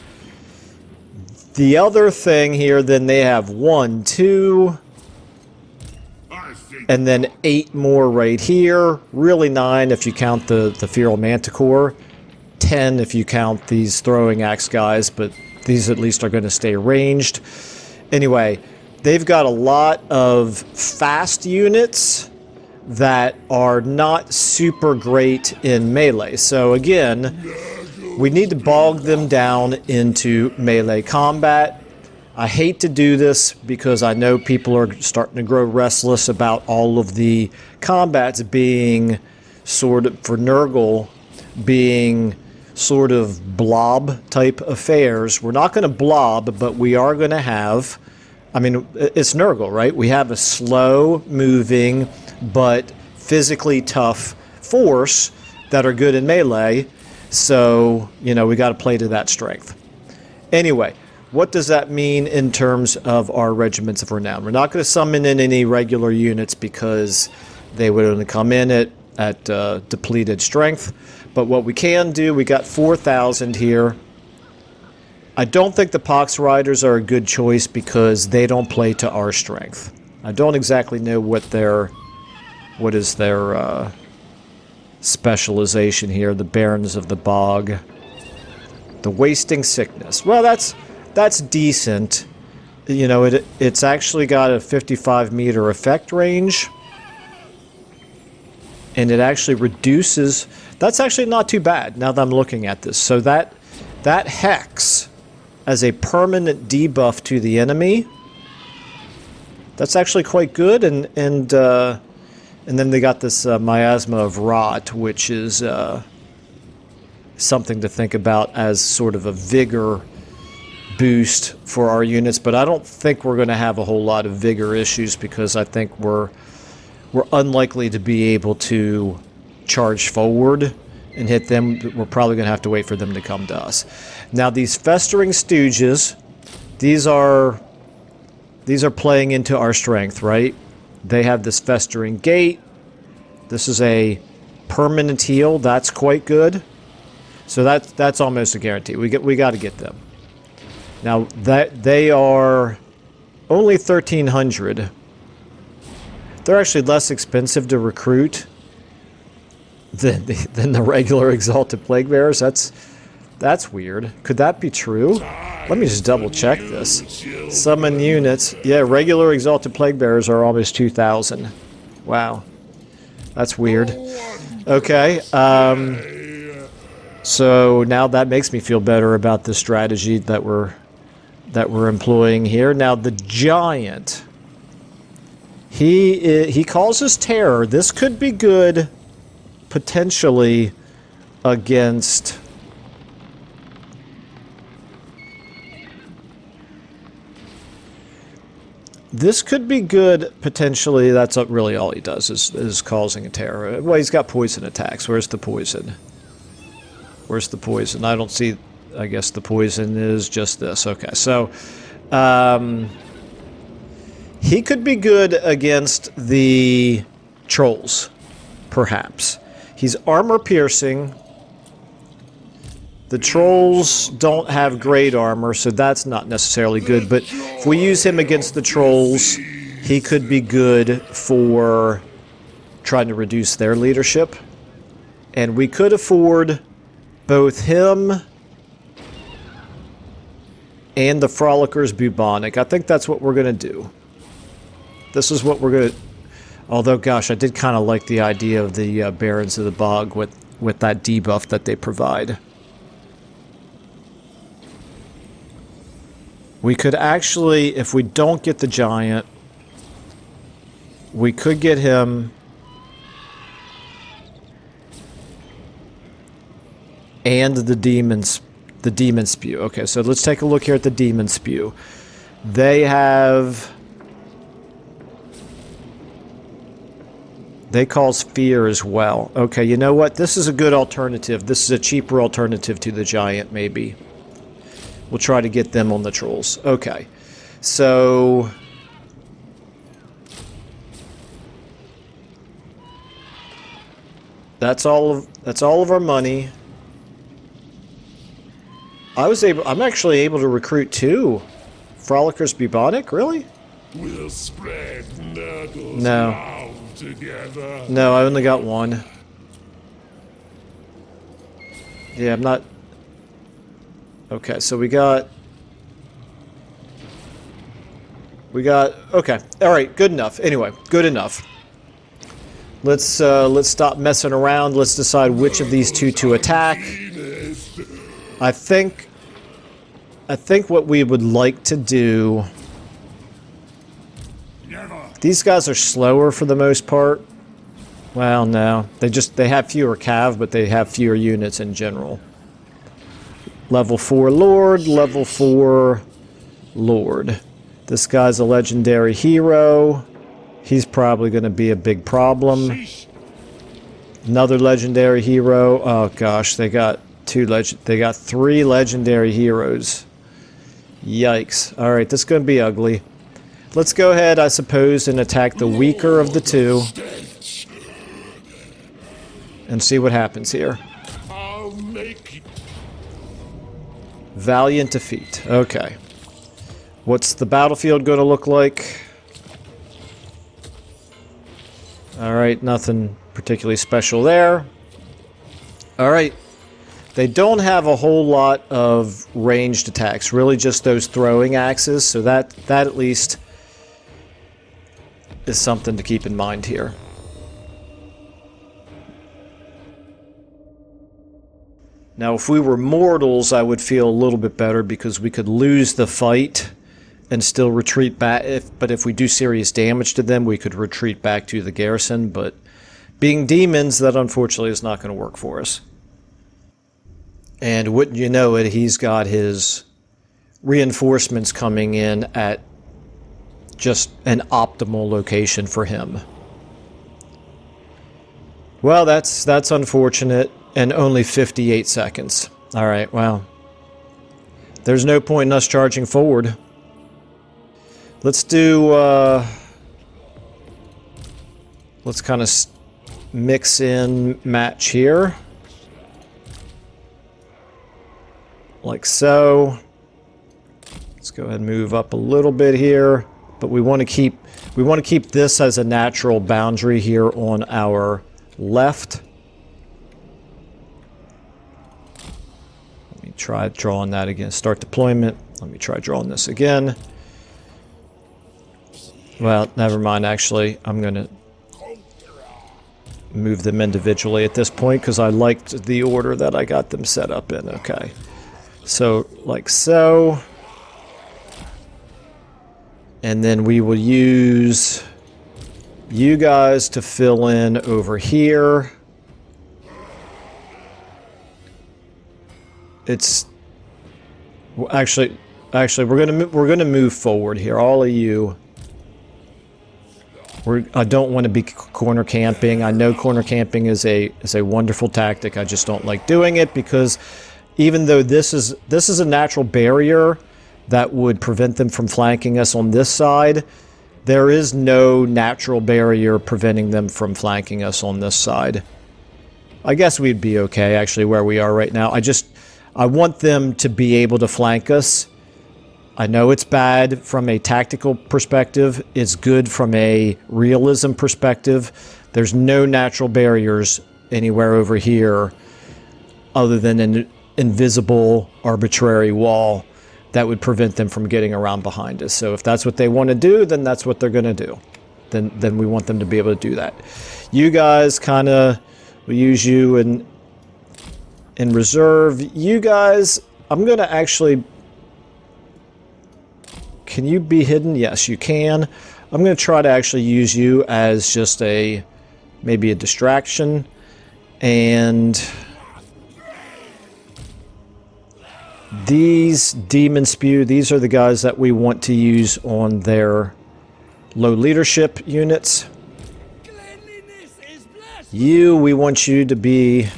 the other thing here, then they have 1, 2, and then 8 more right here. Really 9 if you count the Feral Manticore. 10 if you count these throwing axe guys, but these at least are going to stay ranged. Anyway, they've got a lot of fast units that are not super great in melee. So again, we need to bog them down into melee combat. I hate to do this because I know people are starting to grow restless about all of the combats being sort of, for Nurgle, being sort of blob type affairs. We're not going to blob, but we are going to have, I mean, it's Nurgle, right? We have a slow moving but physically tough force that are good in melee, so, you know, we got to play to that strength. Anyway, what does that mean in terms of our regiments of renown? We're not going to summon in any regular units because they would only come in at depleted strength. But what we can do, we got 4,000 here. I don't think the Pox Riders are a good choice because they don't play to our strength. I don't exactly know what is their specialization here. The Barons of the Bog. The Wasting Sickness. Well, that's decent. You know, it's actually got a 55-meter effect range. And it actually reduces... That's actually not too bad, now that I'm looking at this. So that Hex as a permanent debuff to the enemy, that's actually quite good. And then they got this Miasma of Rot, which is... something to think about as sort of a vigor boost for our units, but I don't think we're going to have a whole lot of vigor issues because I think we're unlikely to be able to charge forward and hit them. We're probably going to have to wait for them to come to us. Now these Festering Stooges, these are playing into our strength, right? They have this Festering Gate. This is a permanent heal. That's quite good. So that's almost a guarantee. We got to get them. Now that they are only 1,300. They're actually less expensive to recruit than the regular Exalted Plague Bearers. That's weird. Could that be true? Let me just double check this. Summon units. Yeah, regular Exalted Plague Bearers are almost 2,000. Wow, that's weird. Okay. So now that makes me feel better about the strategy that we're employing here. Now the Giant, he causes terror. This could be good potentially against this could be good potentially. That's really all he does is causing a terror. Well, he's got poison attacks. Where's the poison? Where's the poison? I don't see... I guess the poison is just this. Okay, so... he could be good against the trolls, perhaps. He's armor-piercing. The trolls don't have great armor, so that's not necessarily good. But if we use him against the trolls, he could be good for trying to reduce their leadership. And we could afford... both him and the Frolicker's Bubonic. I think that's what we're going to do. This is what we're going to... Although, gosh, I did kind of like the idea of the Barons of the Bog with that debuff that they provide. We could actually, if we don't get the Giant, we could get him... and the Demon Spew. Okay, so let's take a look here at the Demon Spew. They cause fear as well. Okay, you know what? This is a good alternative. This is a cheaper alternative to the Giant, maybe. We'll try to get them on the trolls. Okay, so... that's all of our money. I'm actually able to recruit 2 Frolicker's Bubonic, really? We'll spread Nurgle's No. love together. No, I only got 1. Yeah, I'm not... Okay, so we got... Okay, alright, good enough. Anyway, good enough. Let's stop messing around. Let's decide which of these 2 to attack. I think what we would like to do... These guys are slower for the most part. Well, no. They have fewer cav, but they have fewer units in general. Level 4 Lord, level 4 Lord. This guy's a legendary hero. He's probably going to be a big problem. Another legendary hero. Oh gosh, they got 3 legendary heroes. Yikes. Alright, this is going to be ugly. Let's go ahead, I suppose, and attack the weaker of the two. And see what happens here. I'll make Valiant defeat. Okay. What's the battlefield going to look like? Alright, nothing particularly special there. Alright. They don't have a whole lot of ranged attacks. Really just those throwing axes. So that at least is something to keep in mind here. Now, if we were mortals, I would feel a little bit better because we could lose the fight and still retreat back. But if we do serious damage to them, we could retreat back to the garrison. But being demons, that unfortunately is not going to work for us. And wouldn't you know it, he's got his reinforcements coming in at just an optimal location for him. Well, that's unfortunate. And only 58 seconds. Alright, well. There's no point in us charging forward. Let's do, let's kind of mix in match here. Like so. Let's go ahead and move up a little bit here. But we want to keep this as a natural boundary here on our left. Try drawing that again. Start deployment. Let me try drawing this again. Well, never mind, actually. I'm going to move them individually at this point because I liked the order that I got them set up in. Okay. So, like so. And then we will use you guys to fill in over here. It's actually we're gonna move forward here. All of you. I don't want to be corner camping. I know corner camping is a wonderful tactic. I just don't like doing it because even though this is a natural barrier that would prevent them from flanking us on this side, there is no natural barrier preventing them from flanking us on this side. I guess we'd be okay actually where we are right now. I want them to be able to flank us. I know it's bad from a tactical perspective. It's good from a realism perspective. There's no natural barriers anywhere over here other than an invisible, arbitrary wall that would prevent them from getting around behind us. So if that's what they want to do, then that's what they're going to do. Then we want them to be able to do that. You guys kind of, we'll use you in reserve. You guys, I'm going to actually... Can you be hidden? Yes, you can. I'm going to try to actually use you as just maybe a distraction. And these Demon Spew, these are the guys that we want to use on their low leadership units. We want you to be...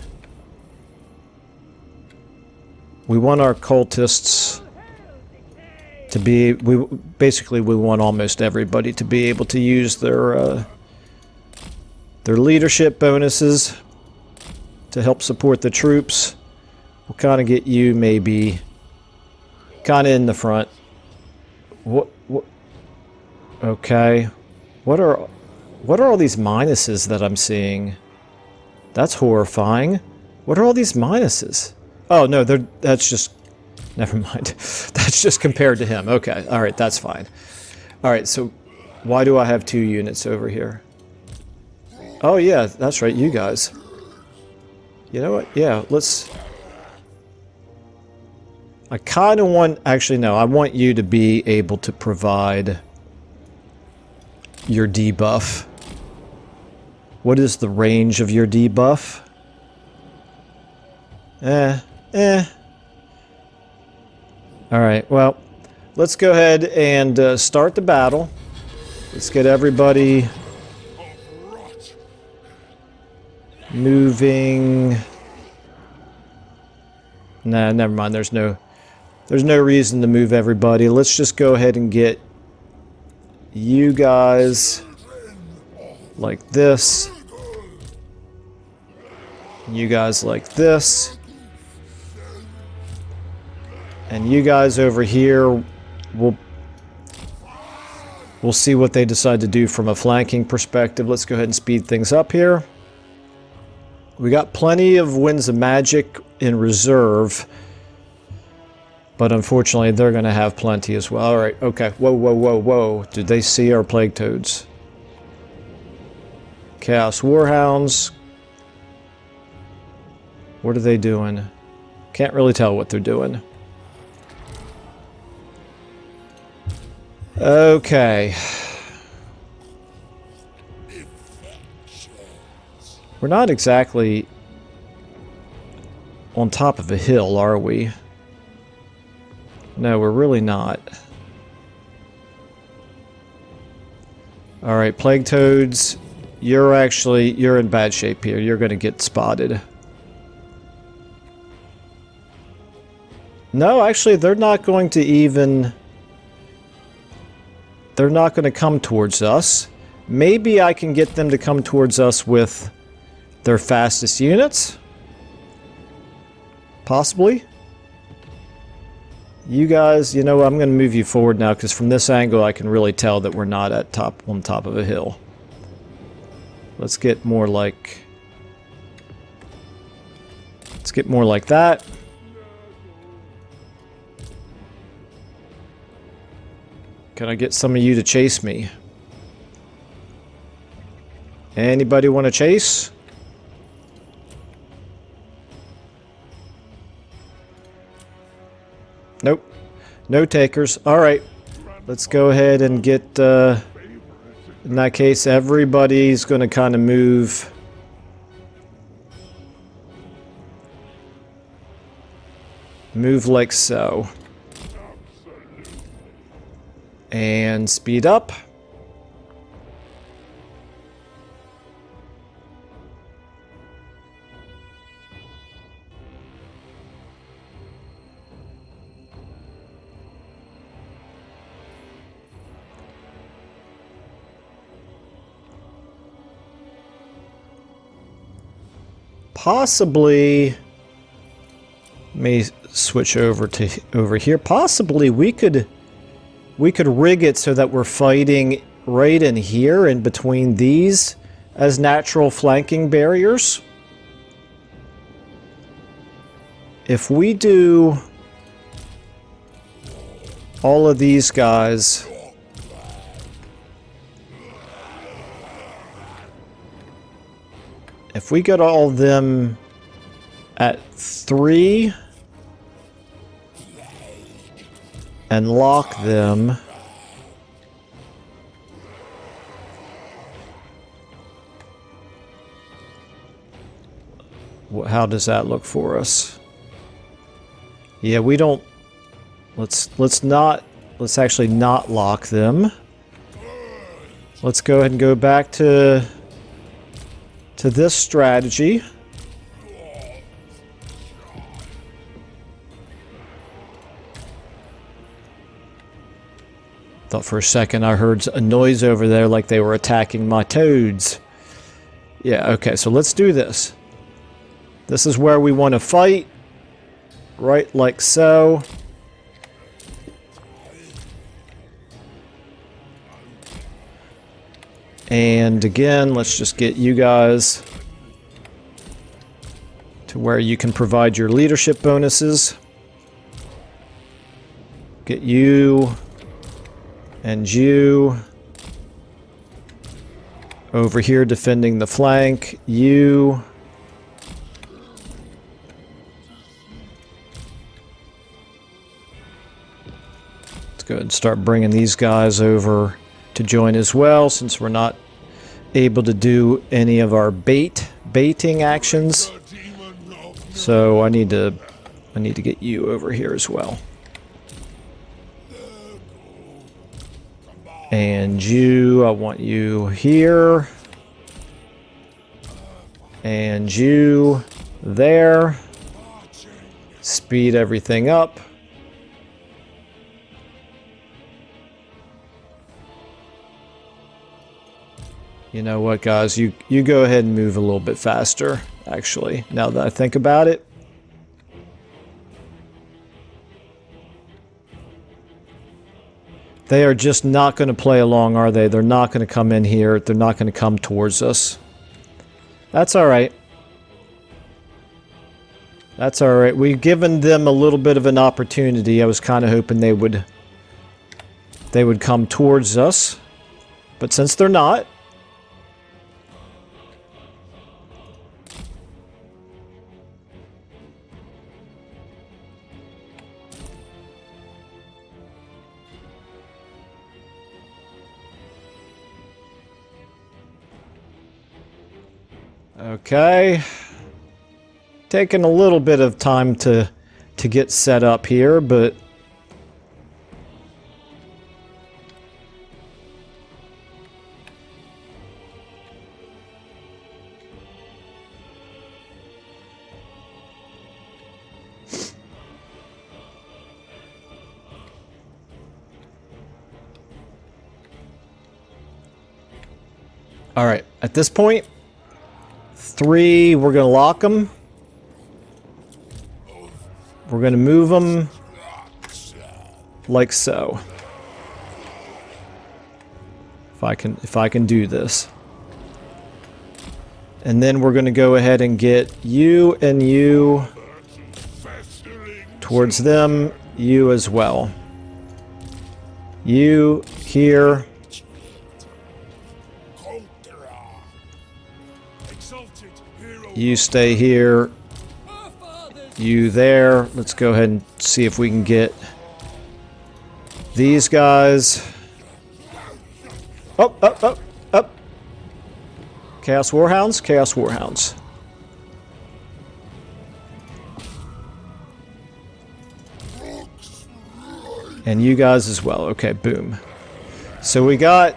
We want our cultists to be... we want almost everybody to be able to use their leadership bonuses to help support the troops. We'll kind of get you maybe kind of in the front. What? Okay. What are all these minuses that I'm seeing? That's horrifying. What are all these minuses? Oh, no, that's just... Never mind. That's just compared to him. Okay, alright, that's fine. Alright, so why do I have 2 units over here? Oh, yeah, that's right, you guys. You know what? Yeah, let's... I kind of want... Actually, no, I want you to be able to provide your debuff. What is the range of your debuff? Alright, well, let's go ahead and start the battle. Let's get everybody moving. Nah, never mind, there's no There's no reason to move everybody. Let's just go ahead and get you guys like this. You guys like this. And you guys over here, we'll see what they decide to do from a flanking perspective. Let's go ahead and speed things up here. We got plenty of Winds of Magic in reserve, but unfortunately they're going to have plenty as well. Alright, okay. Whoa, whoa, whoa, whoa. Did they see our Plague Toads? Chaos Warhounds. What are they doing? Can't really tell what they're doing. Okay. We're not exactly on top of a hill, are we? No, we're really not. Alright, Plague Toads, you're in bad shape here. You're going to get spotted. No, actually, they're not going to even... They're not going to come towards us. Maybe I can get them to come towards us with their fastest units. Possibly. You guys, you know, I'm going to move you forward now because from this angle I can really tell that we're not on top of a hill. Let's get more like... Let's get more like that. Can I get some of you to chase me? Anybody want to chase? Nope. No takers. Alright. Let's go ahead and get... in that case, everybody's going to kind of move... Move like so. And speed up. Possibly, may switch over here. Possibly we could rig it so that we're fighting right in here in between these as natural flanking barriers. If we do all of these guys if we get all of them at 3 and lock them, how does that look for us? Yeah, we don't... Let's actually not lock them. Let's go ahead and go back to this strategy. Thought for a second I heard a noise over there like they were attacking my toads. Yeah, okay, so let's do this. This is where we want to fight. Right like so. And again, let's just get you guys to where you can provide your leadership bonuses. Get you and you over here defending the flank. You. Let's go ahead and start bringing these guys over to join as well, since we're not able to do any of our baiting actions. So I need to get you over here as well. And you, I want you here. And you there. Speed everything up. You know what, guys? You go ahead and move a little bit faster, actually, now that I think about it. They are just not going to play along, are they? They're not going to come in here. They're not going to come towards us. That's alright. That's alright. We've given them a little bit of an opportunity. I was kind of hoping they would come towards us. But since they're not... Okay. Taking a little bit of time to get set up here, but... Alright, at this point... 3, we're going to lock them. We're going to move them like so. If I can do this. And then we're going to go ahead and get you and you towards them, you as well. You here. You stay here. You there. Let's go ahead and see if we can get these guys. Up, up, up, up. Chaos Warhounds, Chaos Warhounds. And you guys as well. Okay, boom. So we got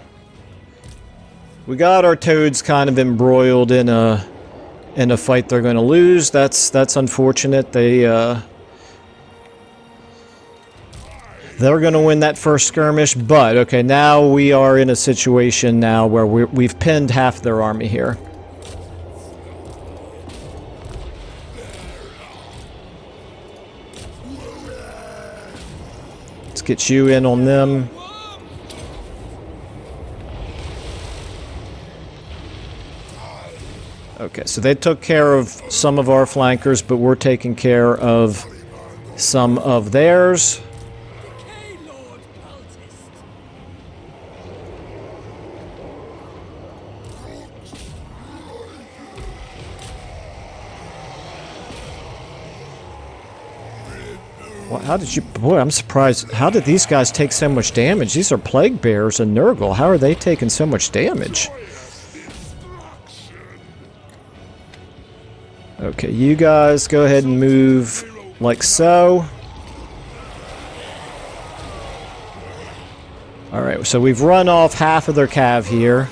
our toads kind of embroiled in a fight they're going to lose. That's unfortunate. They're going to win that first skirmish, but okay, now we are in a situation now where we've pinned half their army here. Let's get you in on them. Okay, so they took care of some of our flankers, but we're taking care of some of theirs. Well, how did you... Boy, I'm surprised. How did these guys take so much damage? These are Plague Bears and Nurgle. How are they taking so much damage? Okay, you guys go ahead and move like so. Alright, so we've run off half of their cav here.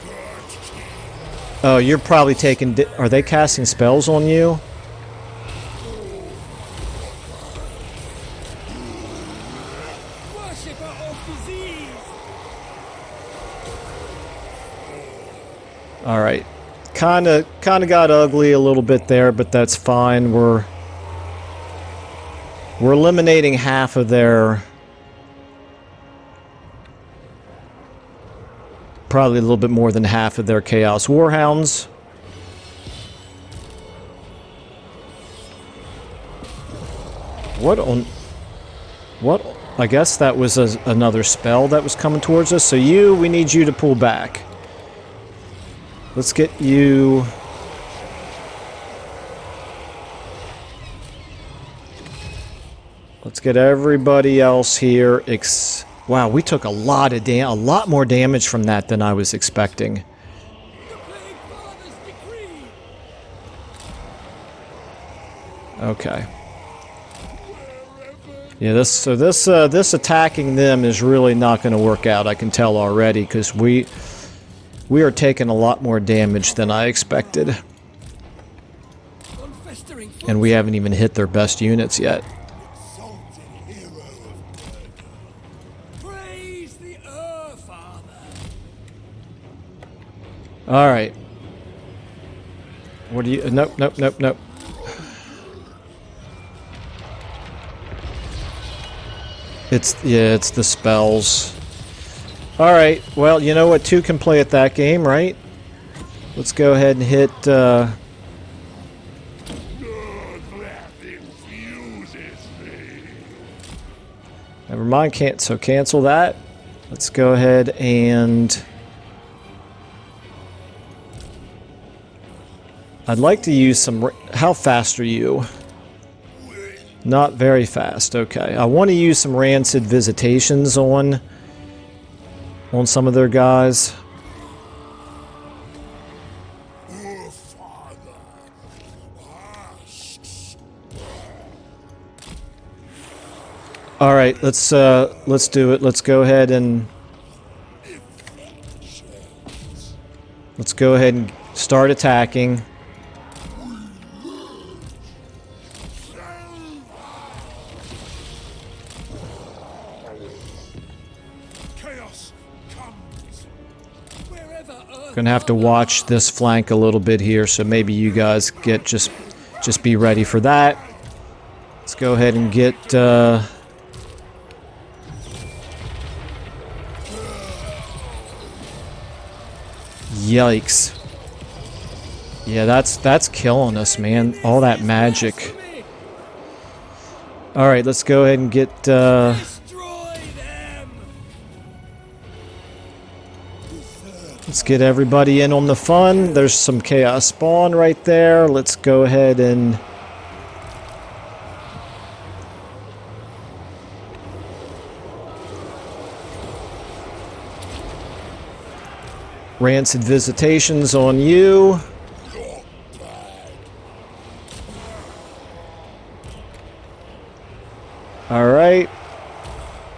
Oh, you're probably taking... Are they casting spells on you? Alright. Kinda got ugly a little bit there, but that's fine. We're eliminating half of their... Probably a little bit more than half of their Chaos Warhounds. What on... What? I guess that was another spell that was coming towards us. So we need you to pull back. Let's get you... Let's get everybody else here. Wow, we took a lot more damage from that than I was expecting. Okay. Yeah, this attacking them is really not going to work out. I can tell already, because we are taking a lot more damage than I expected. And we haven't even hit their best units yet. Alright. What do you... Nope, nope, nope, nope. It's the spells. Alright, well, you know what? Two can play at that game, right? Let's go ahead and hit, That infuses me. Never mind, so cancel that. Let's go ahead and... I'd like to use some... How fast are you? Not very fast, okay. I want to use some rancid visitations on some of their guys. Your father asks. All right, let's do it. Let's go ahead and start attacking. Chaos comes. Wherever Earth Gonna have to watch this flank a little bit here, so maybe you guys get just be ready for that. Let's go ahead and get yikes. Yeah, that's killing us, man. All that magic. All right, let's go ahead and get destroy them. let's get everybody in on the fun. There's some chaos spawn right there. Let's go ahead and rancid visitations on you. Alright.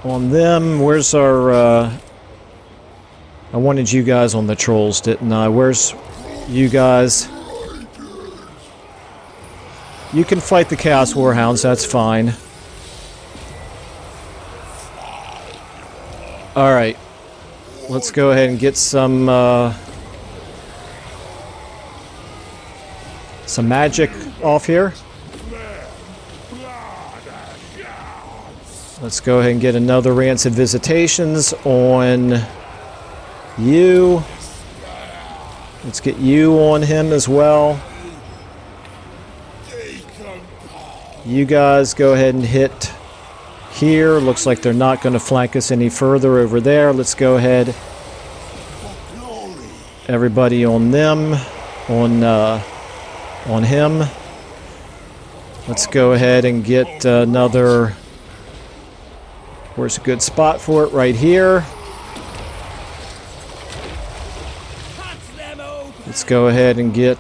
On them, where's our, I wanted you guys on the trolls, didn't I? Where's you guys? You can fight the Chaos Warhounds, that's fine. Alright. Let's go ahead and get some magic off here. Let's go ahead and get another Rancid Visitations on you. Let's get you on him as well. You guys go ahead and hit here. Looks like they're not going to flank us any further over there. Let's go ahead. Everybody on them. On him. Let's go ahead and get another... Where's a good spot for it? Right here. Let's go ahead and get...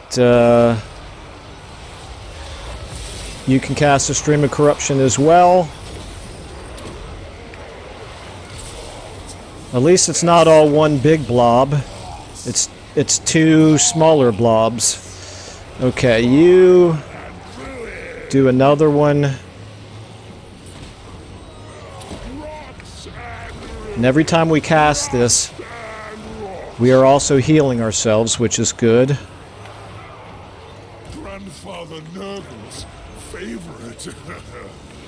you can cast a Stream of Corruption as well. At least it's not all one big blob. It's two smaller blobs. Okay, you do another one. And every time we cast this, we are also healing ourselves, which is good. Grandfather Nurgle's favorite.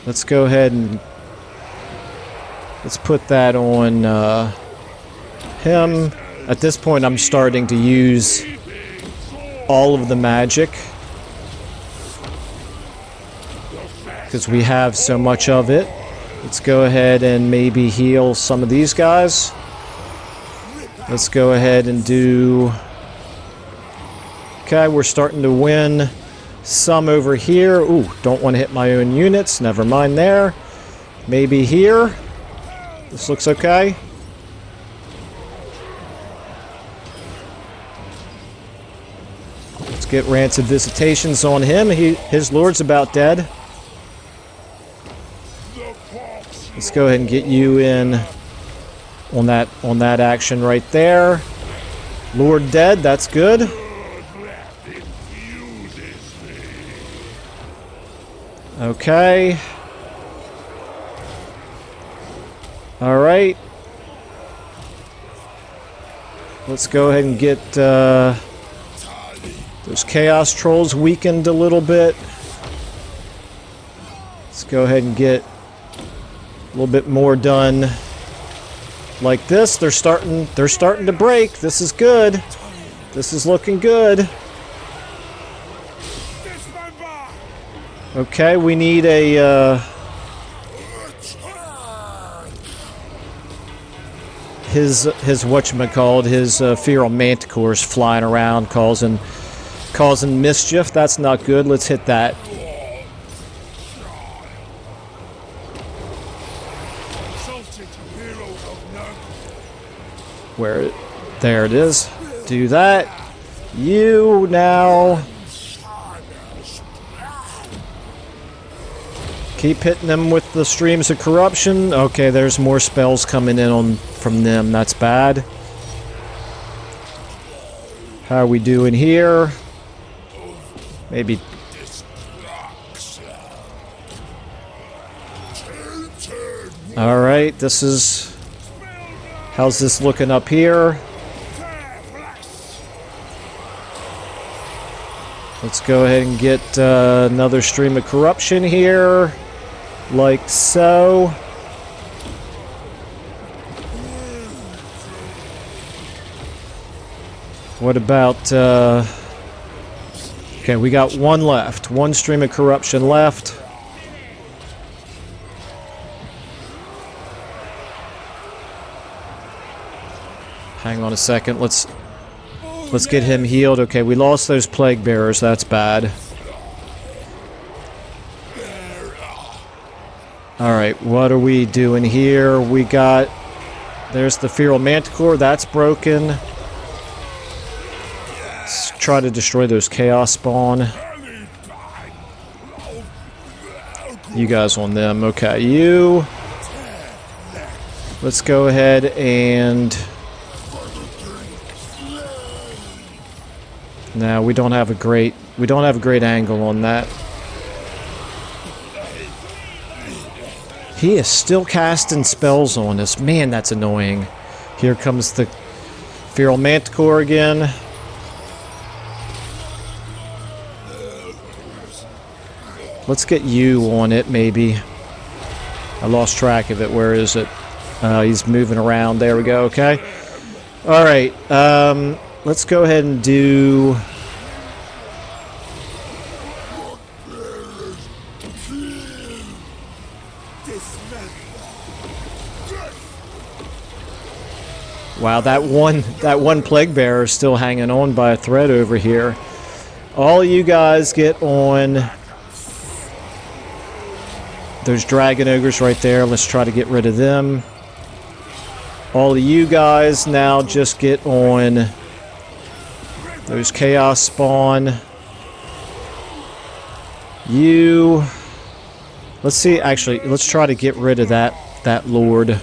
Let's go ahead and let's put that on him. At this point, I'm starting to use all of the magic because we have so much of it. Let's go ahead and maybe heal some of these guys. Let's go ahead and do... Okay, we're starting to win some over here. Ooh, don't want to hit my own units. Never mind there. Maybe here. This looks okay. Let's get Rancid Visitations on him. His lord's about dead. Let's go ahead and get you in on that action right there. Lord dead, that's good. Okay. All right. Let's go ahead and get those Chaos Trolls weakened a little bit. Let's go ahead and get a little bit more done. Like this, they're starting to break. This is good. This is looking good. Okay, we need a his whatchamacallit, his feral manticores flying around causing mischief. That's not good. Let's hit that. There it is. Do that. You now keep hitting them with the streams of corruption. Okay, there's more spells coming in from them. That's bad. How are we doing here? Maybe. All right, this is. How's this looking up here? Let's go ahead and get another stream of corruption here. Like so. What about... okay, we got one left. One stream of corruption left. Hang on a second. Let's get him healed. Okay, we lost those plague bearers. That's bad. Alright, what are we doing here? We got... There's the feral manticore. That's broken. Let's try to destroy those chaos spawn. You guys on them. Okay, you... Let's go ahead and... No, we don't have a great angle on that. He is still casting spells on us. Man, that's annoying. Here comes the feral manticore again. Let's get you on it, maybe. I lost track of it. Where is it? He's moving around. There we go. Okay. All right. Let's go ahead and do... Wow, that one plague bearer is still hanging on by a thread over here. All you guys get on those dragon ogres right there. Let's try to get rid of them. All of you guys now just get on those chaos spawn. You... Let's see, actually, let's try to get rid of that lord.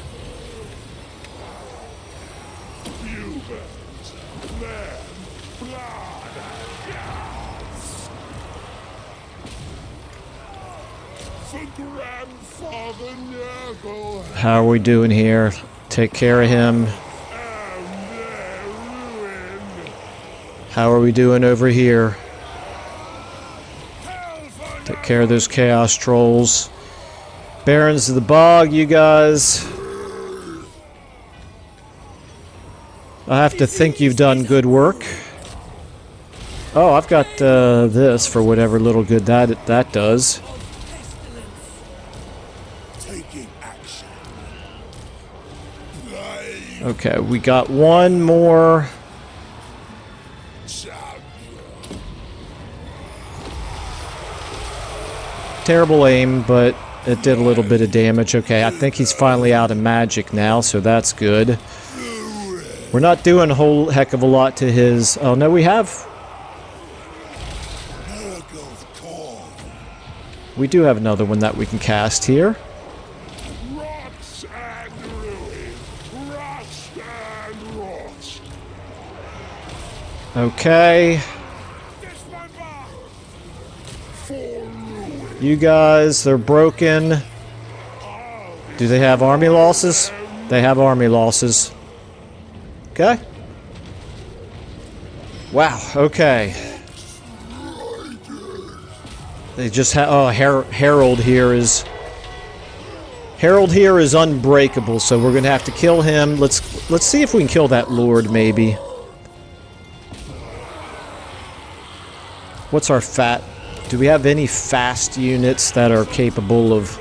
How are we doing here? Take care of him. How are we doing over here? Take care of those chaos trolls. Barons of the Bog, you guys. I have to think you've done good work. Oh, I've got this for whatever little good that does. Okay, we got one more. Terrible aim, but it did a little bit of damage. Okay, I think he's finally out of magic now, so that's good. We're not doing a whole heck of a lot to his... Oh, no, we have... We do have another one that we can cast here. Okay. You guys, they're broken. Do they have army losses? They have army losses. Okay. Wow, okay. They just have... Oh, Harold here is... Harold here is unbreakable, so we're gonna have to kill him. Let's see if we can kill that Lord, maybe. What's our fat? Do we have any fast units that are capable of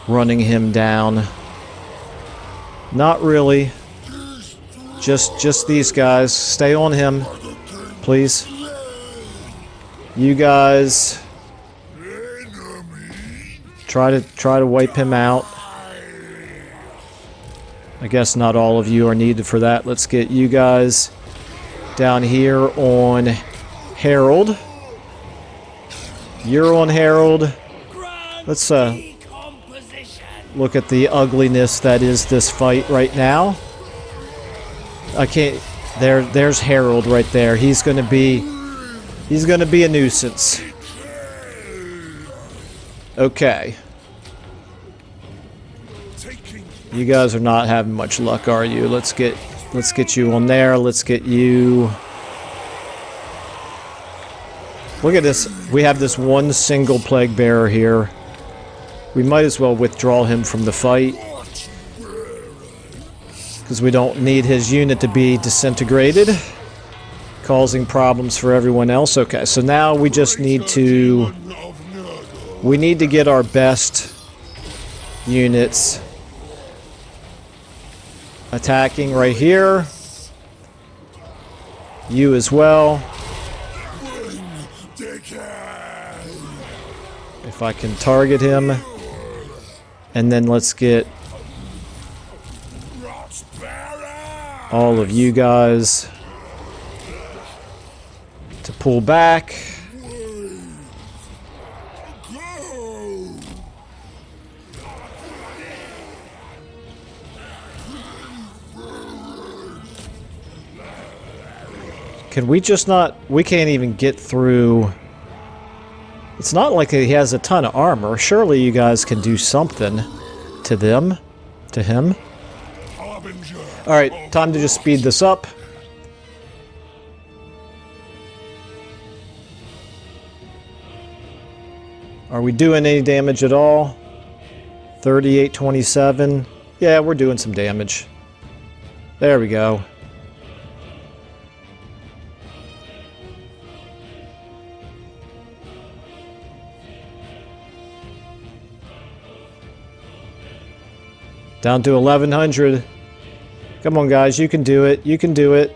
running him down? Not really. Just these guys. Stay on him, please. You guys try to wipe him out. I guess not all of you are needed for that. Let's get you guys down here on Harold. You're on Harold. Let's look at the ugliness that is this fight right now. I can't... There's Harold right there. He's gonna be a nuisance. Okay. You guys are not having much luck, are you? Let's get you on there. Let's get you... Look at this. We have this one single plague bearer here. We might as well withdraw him from the fight, because we don't need his unit to be disintegrated, causing problems for everyone else. Okay, so now we just need to... We need to get our best units attacking right here. You as well. If I can target him. And then let's get all of you guys to pull back. Can we just not... We can't even get through... It's not like he has a ton of armor. Surely you guys can do something to them. To him. Alright, time to just speed this up. Are we doing any damage at all? 3827. Yeah, we're doing some damage. There we go. Down to 1100. Come on, guys. You can do it. You can do it.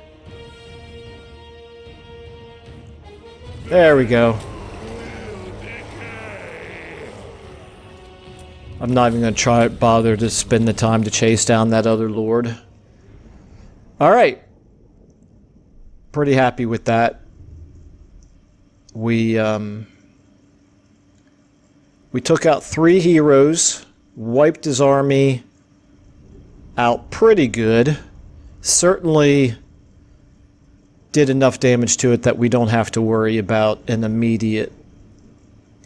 There we go. I'm not even going to bother to spend the time to chase down that other lord. Alright. Pretty happy with that. We took out 3 heroes. Wiped his army out pretty good. Certainly did enough damage to it that we don't have to worry about an immediate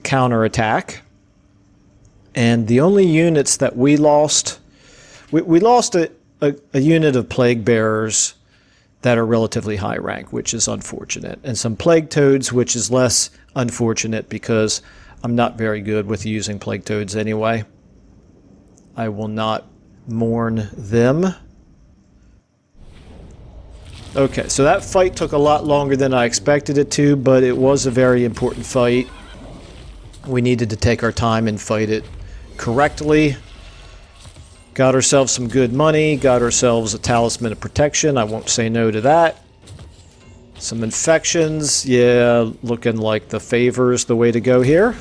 counterattack. And the only units that we lost... We lost a unit of plague bearers that are relatively high rank, which is unfortunate. And some plague toads, which is less unfortunate because I'm not very good with using plague toads anyway. I will not mourn them. Okay, so that fight took a lot longer than I expected it to, but it was a very important fight. We needed to take our time and fight it correctly. Got ourselves some good money, got ourselves a talisman of protection. I won't say no to that. Some infections. Yeah, looking like the favor's the way to go here.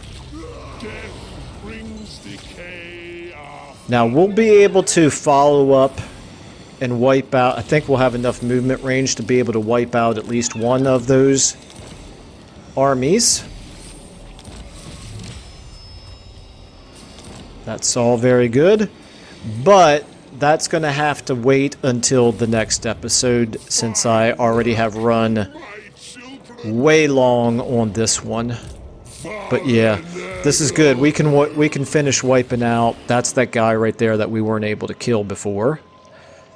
Now, we'll be able to follow up and wipe out... I think we'll have enough movement range to be able to wipe out at least one of those armies. That's all very good. But that's going to have to wait until the next episode, since I already have run way long on this one. But yeah, this is good. We can finish wiping out. That's that guy right there that we weren't able to kill before.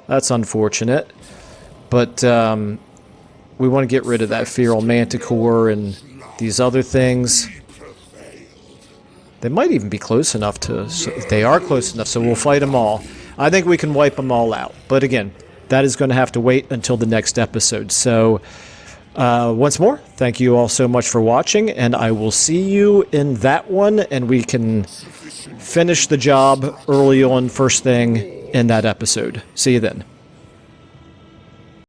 That's unfortunate. But we want to get rid of that feral manticore and these other things. They might even be close enough to... So they are close enough, so we'll fight them all. I think we can wipe them all out. But again, that is going to have to wait until the next episode. So, once more, thank you all so much for watching, and I will see you in that one, and we can finish the job early on, first thing in that episode. See you then.